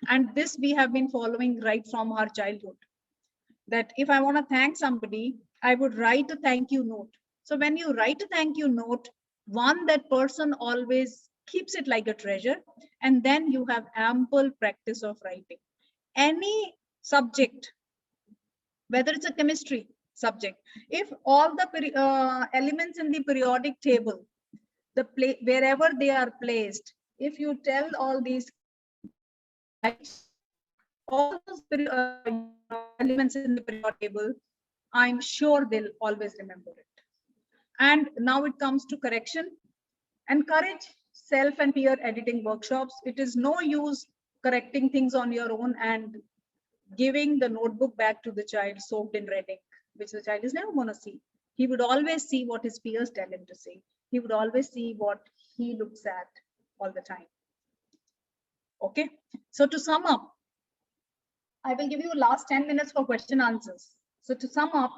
And this we have been following right from our childhood. That if I want to thank somebody, I would write a thank you note. So when you write a thank you note, one, that person always keeps it like a treasure, and then you have ample practice of writing. Any subject, whether it's a chemistry subject, if all the elements in the periodic table, wherever they are placed, if you tell all these all those elements in the periodic table, I'm sure they'll always remember it. And now it comes to correction. Encourage self and peer editing workshops. It is no use correcting things on your own and giving the notebook back to the child soaked in red ink, which the child is never going to see. He would always see what his peers tell him to see. He would always see what he looks at all the time. Okay, so to sum up, I will give you last 10 minutes for question answers. So to sum up,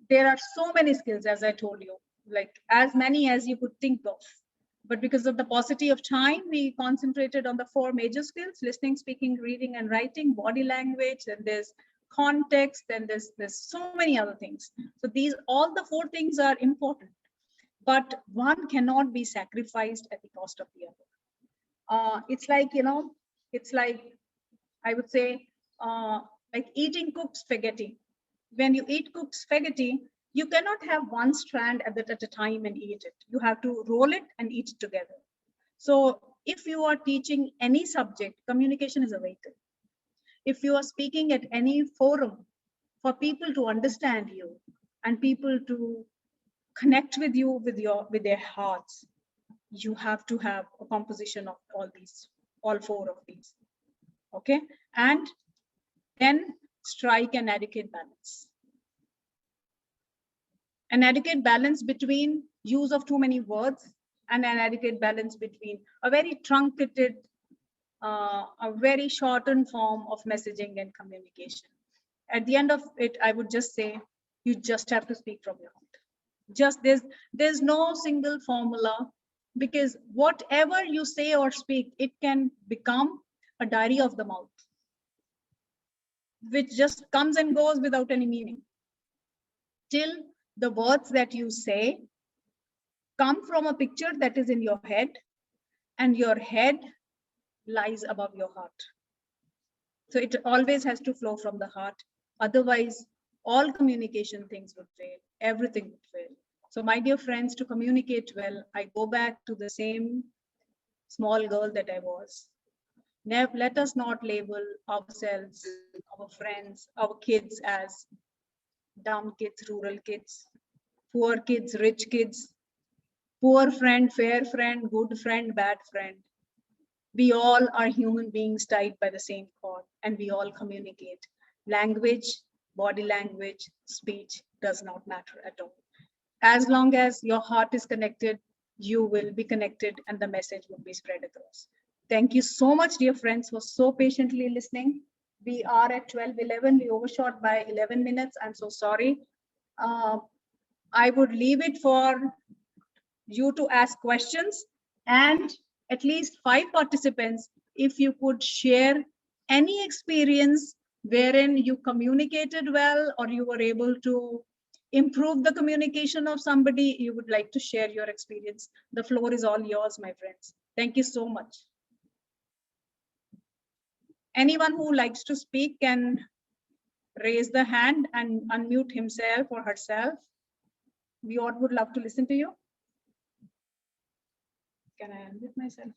there are so many skills, as I told you, like as many as you could think of. But because of the paucity of time, we concentrated on the 4 major skills: listening, speaking, reading, and writing, body language, and there's context, and there's so many other things. So all the 4 things are important, but one cannot be sacrificed at the cost of the other. It's like, it's like, I would say, like eating cooked spaghetti. When you eat cooked spaghetti, you cannot have one strand at a time and eat it. You have to roll it and eat it together. So if you are teaching any subject, communication is a vehicle. If you are speaking at any forum for people to understand you and people to connect with you with their hearts, you have to have a composition of all 4 of these. Okay, and then strike an adequate balance. An adequate balance between use of too many words and an adequate balance between a very truncated, a very shortened form of messaging and communication. At the end of it, I would just say, you just have to speak from your heart. There's no single formula, because whatever you say or speak, it can become a diary of the mouth, which just comes and goes without any meaning. Till the words that you say come from a picture that is in your head, and your head lies above your heart. So it always has to flow from the heart. Otherwise, all communication things would fail. Everything would fail. So my dear friends, to communicate well, I go back to the same small girl that I was. Let us not label ourselves, our friends, our kids as dumb kids, rural kids, poor kids, rich kids, poor friend, fair friend, good friend, bad friend. We all are human beings tied by the same cord, and we all communicate. Language, body language, speech does not matter at all. As long as your heart is connected, you will be connected and the message will be spread across. Thank you so much, dear friends, for so patiently listening. We are at 12:11. We overshot by 11 minutes. I'm so sorry. I would leave it for you to ask questions, and at least 5 participants, if you could share any experience wherein you communicated well or you were able to improve the communication of somebody, you would like to share your experience. The floor is all yours, my friends. Thank you so much. Anyone who likes to speak can raise the hand and unmute himself or herself. We all would love to listen to you. Can I unmute myself?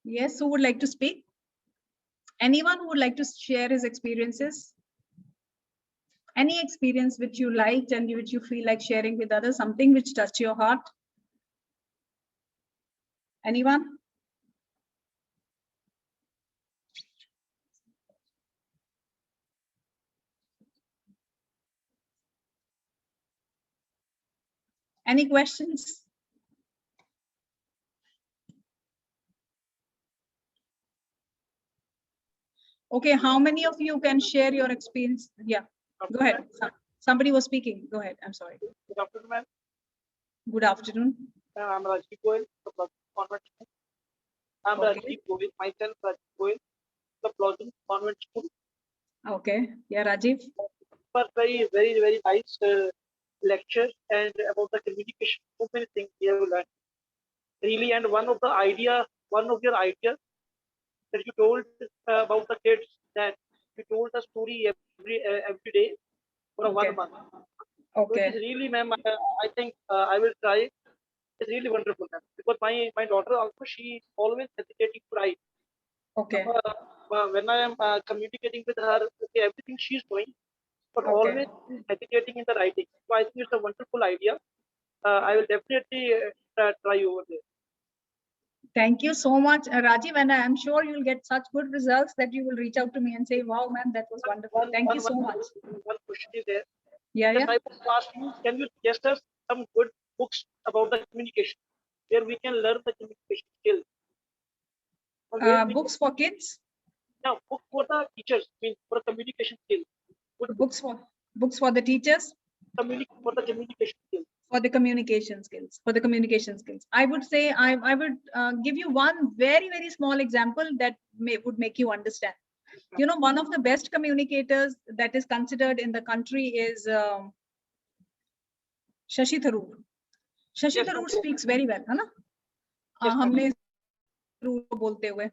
Yes, who would like to speak? Anyone who would like to share his experiences? Any experience which you liked and which you feel like sharing with others, something which touched your heart? Anyone? Any questions? Okay, how many of you can share your experience? Yeah, go ahead. Somebody was speaking. Go ahead. I'm sorry. Good afternoon, ma'am. Good afternoon. I'm Rajiv Goyal, the Blossom Convent School. I'm Okay. Rajiv Goyal, myself Rajiv Goyal, the Blossom Convent School. Okay. Yeah, Rajiv. But very nice lecture and about the communication. So many things we have learned. Really, and one of your ideas that you told about the kids, that you told a story every day for Okay. 1 month. So it Okay. is really, ma'am, I think I will try. It's really wonderful, ma'am. Because my daughter also, she always hesitating to write. Okay. When I am communicating with her, okay, everything she's doing, but Okay. always hesitating in the writing. So I think it's a wonderful idea. I will definitely try over there. Thank you so much, Rajiv, and I'm sure you'll get such good results that you will reach out to me and say, wow, ma'am, that was wonderful. Thank you so much. One question is there. Yeah, Yes, yeah. I want to ask you, can you suggest us some good books about the communication, where we can learn the communication skills? Books for kids, Now, book for the teachers, means for communication skills. Good books for the teachers, for the communication skills. for the communication skills, I would say I would give you one very small example that would make you understand. You know, one of the best communicators that is considered in the country is Shashi Tharoor. Shashi Yes, Tharoor ma'am. speaks very well, है ना? Yes, ma'am. हमने Tharoor को बोलते हुए.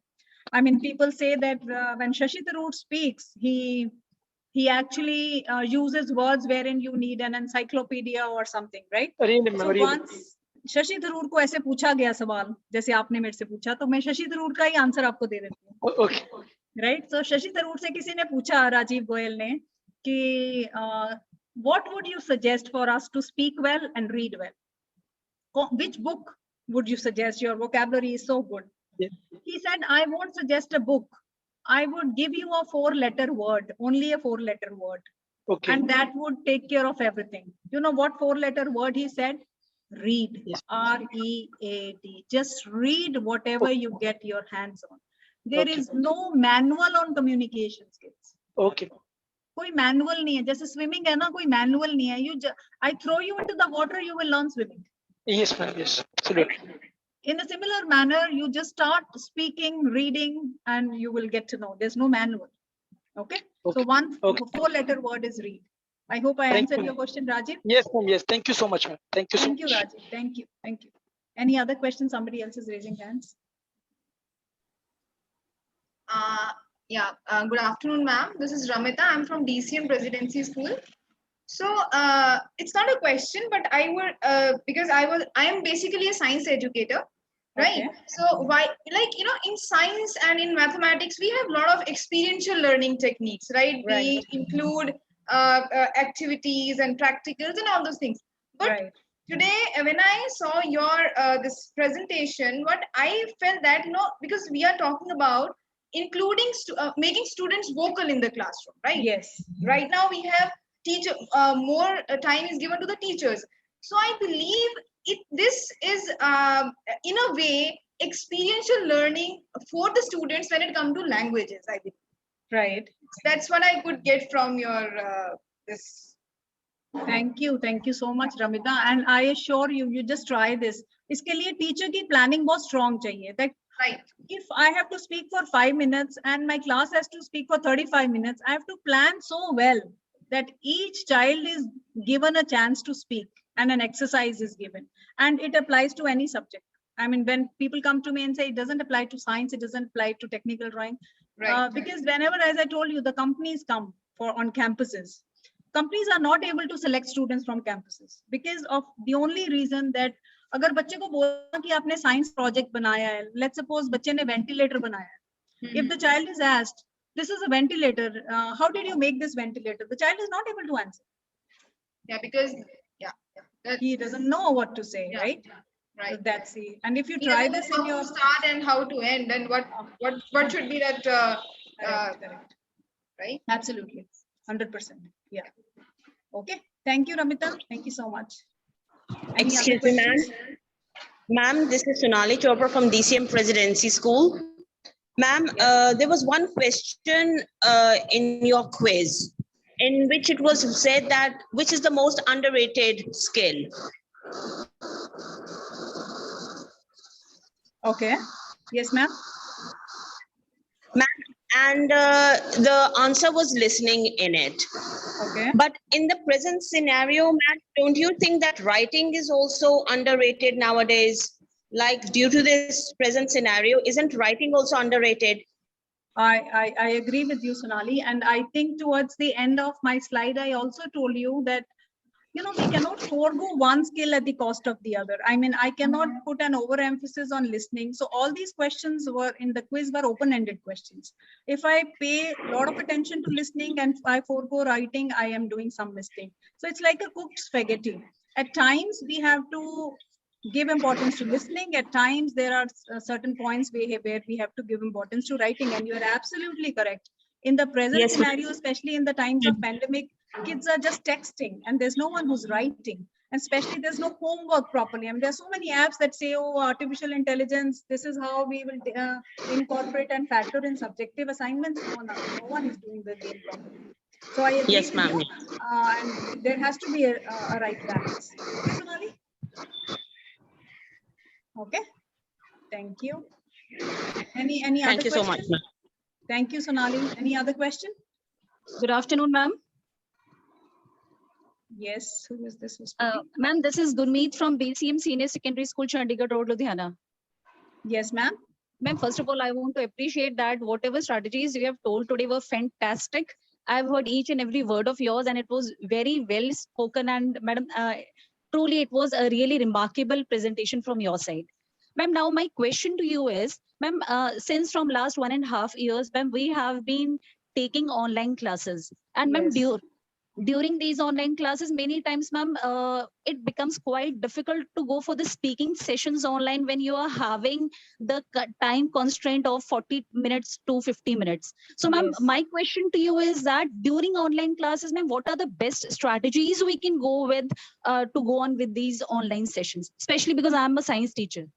I mean, people say that when Shashi Tharoor speaks, he actually uses words wherein you need an encyclopedia or something, right? Really, So once Shashi Tharoor को ऐसे पूछा गया सवाल, जैसे आपने मेरे से पूछा, तो मैं शशि थरूर का ही आंसर आपको दे देती हूँ. Okay. राइट? सो शशि थरूर से किसी ने पूछा, राजीव गोयल ने, कि what would you suggest for us to speak well and read well? Which book would you suggest? Your vocabulary is so good. Yes. He said, I won't suggest a book. I would give you a 4-letter word, only a 4-letter word. Okay. And that would take care of everything. You know what 4-letter word he said? Read. Yes. R-E-A-D. Just read whatever you get your hands on. There Okay. is no manual on communication skills. Okay. कोई manual नहीं है. जैसे swimming है ना, कोई manual नहीं है. I throw you into the water, you will learn swimming. Yes, ma'am. Yes, absolutely. in a similar manner, you just start speaking, reading, and you will get to know. There's no manual. Okay. So Okay. one Okay. 4-letter word is read. I hope I Thank answered you. your question, Rajiv. Yes, ma'am. Yes. Thank you so much, ma'am. Thank you so Thank you, much. Rajiv. Thank you. Thank you. Any other questions? Somebody else is raising hands. Good afternoon, ma'am. This is Ramita. I'm from DCM Presidency School. So it's not a question, but I would because I am basically a science educator, right? Okay. So why, like, you know, in science and in mathematics, we have a lot of experiential learning techniques, right? Right. We include activities and practicals and all those things. But Right. today, when I saw your this presentation, what I felt that, you know, because we are talking about including making students vocal in the classroom, right? Yes. Right now we have teacher more time is given to the teachers. So I believe this is in a way experiential learning for the students when it comes to languages. I believe Right. that's what I could get from your this. Thank you so much, Ramita. And I assure you, you just try this. इसके लिए teacher की planning बहुत strong चाहिए. That Right. if I have to speak for 5 minutes and my class has to speak for 35 minutes, I have to plan so well that each child is given a chance to speak and an exercise is given. And it applies to any subject. I mean, when people come to me and say it doesn't apply to science, it doesn't apply to technical drawing. Right. Because whenever, as I told you, the companies come for on campuses. Companies are not able to select students from campuses because of the only reason that अगर बच्चे को बोला कि आपने science project बनाया है, let's suppose बच्चे ने वेंटिलेटर बनाया है. If the child is asked, this is a ventilator, how did you make this ventilator? The child is not able to answer. Yeah, because He doesn't know what to say, Yeah. right? Right. So that's it. And if you He try doesn't this know in how your to start and how to end and what should be that correct. right? Absolutely, 100%. Yeah. Okay. Thank you, Ramita. Thank you so much. Any other Excuse me, ma'am. questions? Ma'am, this is Sonali Chopra from DCM Presidency School. Ma'am, there was one question in your quiz in which it was said that which is the most underrated skill? Okay. Yes, ma'am. And the answer was listening in it. Okay. But in the present scenario, ma'am, don't you think that writing is also underrated nowadays? Like due to this present scenario, isn't writing also underrated? I agree with you, Sonali. And I think towards the end of my slide, I also told you that, you know, we cannot forego one skill at the cost of the other. I mean, I cannot put an overemphasis on listening. So all these questions were in the quiz were open-ended questions. If I pay a lot of attention to listening and I forego writing, I am doing some mistake. So it's like a cooked spaghetti. At times we have to give importance to listening. At times there are certain points where we have to give importance to writing. And you are absolutely correct. In the present Yes, ma'am. scenario, especially in the times of pandemic, kids are just texting and there's no one who's writing. And especially there's no homework properly. I mean, there's so many apps that say, oh, artificial intelligence, this is how we will incorporate and factor in subjective assignments. No one is doing the game properly. So I agree Yes, with ma'am. you. And there has to be a right balance. Okay, Sonali? Okay. Thank you. Any Thank other you so much, question? ma'am. Thank you, Sonali. Any other question? Good afternoon, ma'am. Yes, who is this? Ma'am, this is Gurmeet from BCM Senior Secondary School, Chandigarh Road, Ludhiana. Yes, ma'am. Ma'am, first of all, I want to appreciate that whatever strategies you have told today were fantastic. I've heard each and every word of yours and it was very well spoken. And madam, truly it was a really remarkable presentation from your side. Ma'am, now my question to you is, ma'am, since from last 1.5 years, ma'am, we have been taking online classes. And ma'am, Yes. during these online classes, many times, ma'am, it becomes quite difficult to go for the speaking sessions online when you are having the time constraint of 40 minutes to 50 minutes. So, ma'am, Yes. my question to you is that during online classes, ma'am, what are the best strategies we can go with to go on with these online sessions, especially because I'm a science teacher?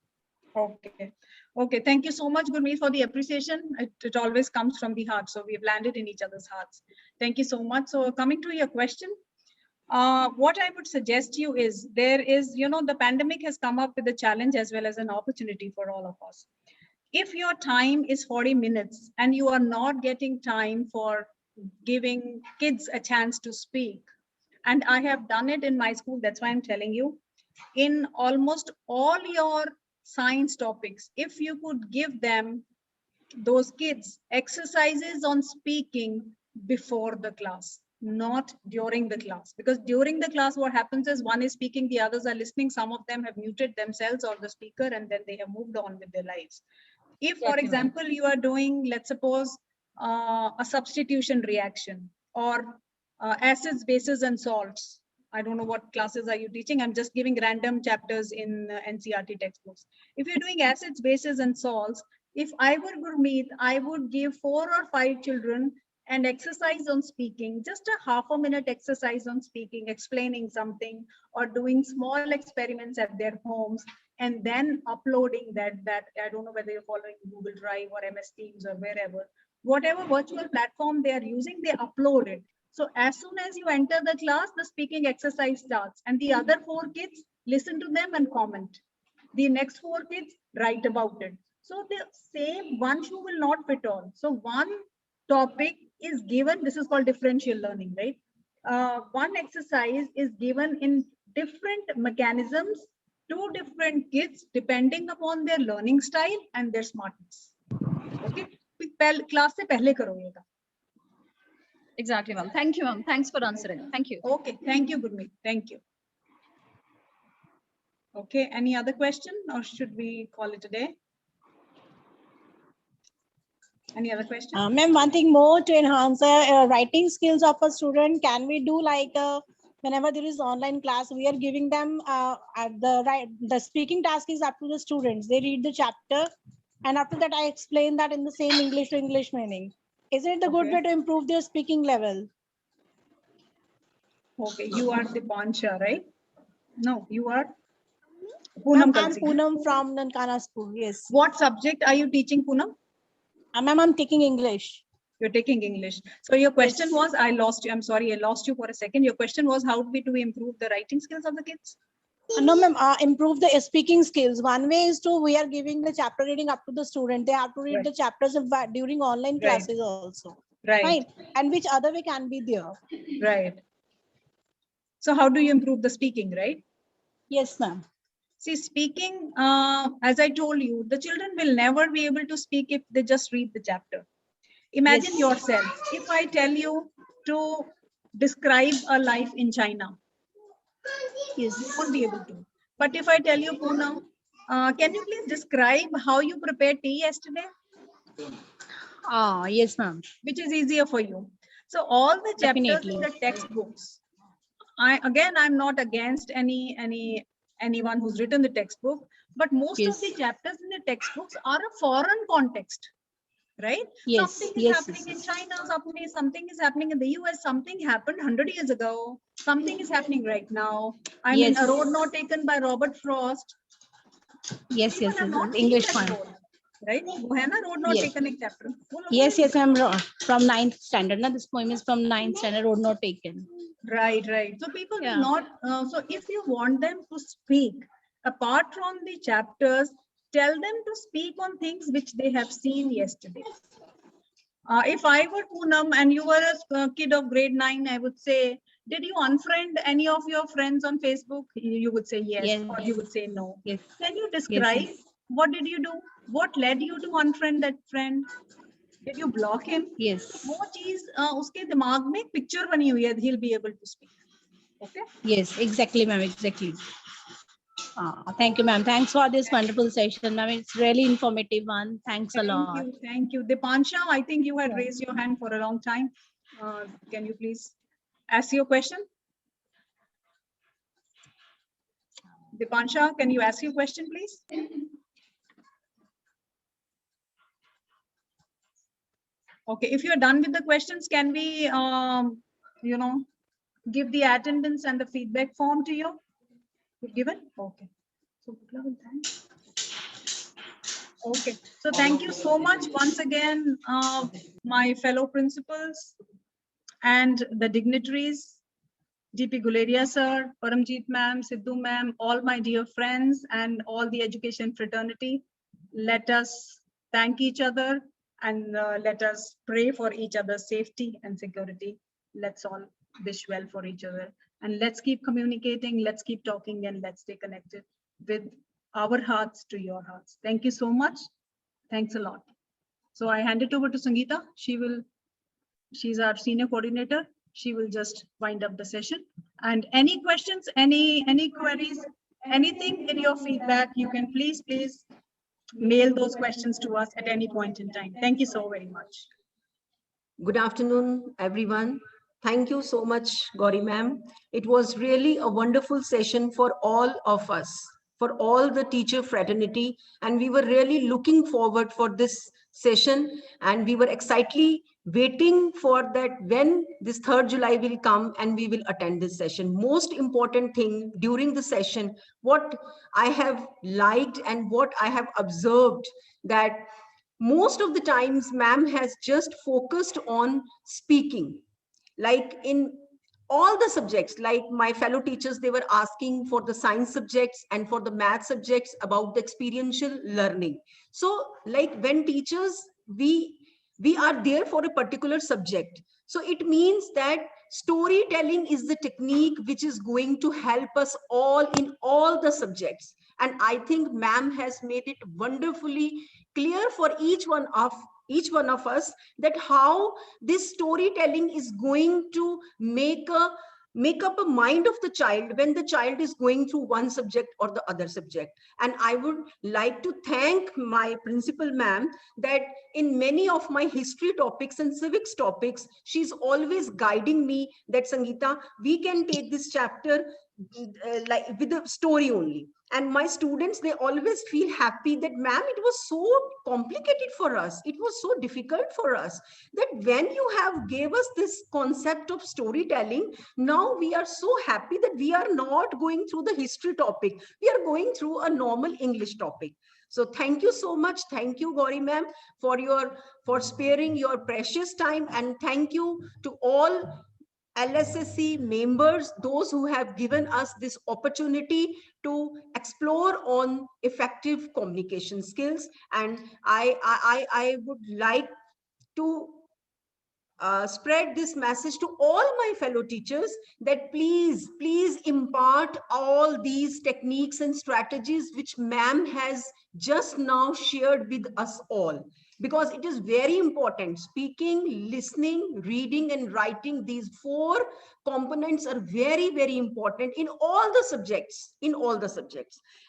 Okay. Okay. Thank you so much, Gurmeet, for the appreciation. It always comes from the heart. So we've landed in each other's hearts. Thank you so much. So coming to your question, What I would suggest you is there is, the pandemic has come up with a challenge as well as an opportunity for all of us. If your time is 40 minutes and you are not getting time for giving kids a chance to speak, and I have done it in my school, that's why I'm telling you, in almost all your science topics, if you could give them, those kids, exercises on speaking before the class, not during the class. Because during the class, what happens is one is speaking, the others are listening. Some of them have muted themselves or the speaker, and then they have moved on with their lives. If, for example, you are doing, let's suppose, a substitution reaction or acids, bases, and salts. I don't know what classes are you teaching. I'm just giving random chapters in NCERT textbooks. If you're doing acids, bases, and salts, if I were Gurmeet, I would give 4 or 5 children an exercise on speaking, just a half a minute exercise on speaking, explaining something or doing small experiments at their homes, and then uploading that I don't know whether you're following Google Drive or MS Teams or wherever, whatever virtual platform they are using, they upload it. So as soon as you enter the class, the speaking exercise starts, and the other 4 kids listen to them and comment. The next 4 kids write about it. So the same one shoe will not fit all. So one topic is given, this is called differential learning, right? One exercise is given in different mechanisms to different kids depending upon their learning style and their smartness. Okay, class se pehle karo ye. Exactly, ma'am. Thank you, ma'am. Thanks for answering. Thank you. Okay, thank you, Gurmeet. Thank you. Okay, any other question or should we call it a day? Any other question? Ma'am, one thing more to enhance the writing skills of a student, can we do like whenever there is online class, we are giving them the speaking task is up to the students. They read the chapter, and after that I explain that in the same English to English meaning. Is it the good way to improve their speaking level? Okay, you are Dipansha, right? No, you are Poonam. I'm Poonam from Nankana School. Yes. What subject are you teaching, Poonam? Ma'am, I'm taking English. You're taking English. So your question was, I lost you. I'm sorry, I lost you for a second. Your question was, how do we improve the writing skills of the kids? No, ma'am, improve the speaking skills. One way is we are giving the chapter reading up to the student. They have to read the chapters during online classes also. Right. And which other way can be there? Right. So how do you improve the speaking, right? Yes, ma'am. See, speaking, as I told you, the children will never be able to speak if they just read the chapter. Imagine yourself, if I tell you to describe a life in China, yes, you won't be able to. But if I tell you, Poonam, can you please describe how you prepared tea yesterday? Yes, ma'am. Which is easier for you. So all the chapters in the textbooks, I'm not against anyone who's written the textbook, but most of the chapters in the textbooks are a foreign context, right? Something is happening in China, something is happening in the US, something happened 100 years ago, something is happening right now. I mean, A Road Not Taken by Robert Frost. Yes, English one. Right? वो है ना Road Not Taken एक chapter. Yes, I'm from 9th standard. Now this poem is from 9th standard, Road Not Taken. Right. So people will not, so if you want them to speak, apart from the chapters, tell them to speak on things which they have seen yesterday. If I were Poonam and you were a kid of grade 9, I would say, did you unfriend any of your friends on Facebook? You would say yes, or you would say no. Yes. Can you describe what did you do? What led you to unfriend that friend? Did you block him? Yes. वो चीज उसके दिमाग में picture बनी हुई है. He'll be able to speak. Okay. Yes, exactly, ma'am. Exactly. Thank you, ma'am. Thanks for this wonderful session, ma'am. It's really informative one. Thanks a lot. Thank you. Dipansha, I think you had raised your hand for a long time. Can you please ask your question? Dipansha, can you ask your question, please? Okay, if you're done with the questions, can we, give the attendance and the feedback form to you? You've given? Okay. Okay, so thank you so much once again, my fellow principals and the dignitaries DP Guleria sir, Paramjeet ma'am, Sidhu ma'am, all my dear friends and all the education fraternity. Let us thank each other and let us pray for each other's safety and security. Let's all wish well for each other. And let's keep communicating, let's keep talking, and let's stay connected with our hearts to your hearts. Thank you so much. Thanks a lot. So I hand it over to Sangeeta. She's our senior coordinator. She will just wind up the session. And any questions, any queries, anything in your feedback, you can please mail those questions to us at any point in time. Thank you so very much. Good afternoon, everyone. Thank you so much, Gauri ma'am. It was really a wonderful session for all of us, for all the teacher fraternity, and we were really looking forward for this session, and we were excitedly waiting for that when this 3rd July will come and we will attend this session. Most important thing during the session, what I have liked and what I have observed, that most of the times ma'am has just focused on speaking. Like in all the subjects, like my fellow teachers, they were asking for the science subjects and for the math subjects about the experiential learning. So like when teachers, we are there for a particular subject. So it means that storytelling is the technique which is going to help us all in all the subjects. And I think ma'am has made it wonderfully clear for each one of us that how this storytelling is going to make up a mind of the child when the child is going through one subject or the other subject. And I would like to thank my principal ma'am that in many of my history topics and civics topics, she's always guiding me that Sangeeta, we can take this chapter like with a story only. And my students, they always feel happy that ma'am, it was so complicated for us, it was so difficult for us, that when you have gave us this concept of storytelling, now we are so happy that we are not going through the history topic, we are going through a normal English topic. So thank you so much. Thank you, Gauri ma'am, for sparing your precious time, and thank you to all LSSC members, those who have given us this opportunity to explore on effective communication skills. And I would like to spread this message to all my fellow teachers that please impart all these techniques and strategies which ma'am has just now shared with us all, because it is very important. Speaking, listening, reading and writing, these 4 components are very, very important in all the subjects,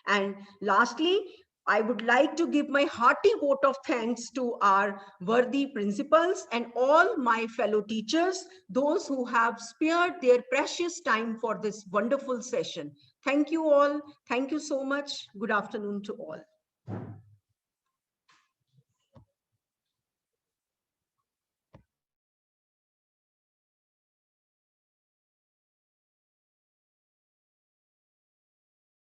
And lastly, I would like to give my hearty vote of thanks to our worthy principals and all my fellow teachers, those who have spared their precious time for this wonderful session. Thank you all. Thank you so much. Good afternoon to all.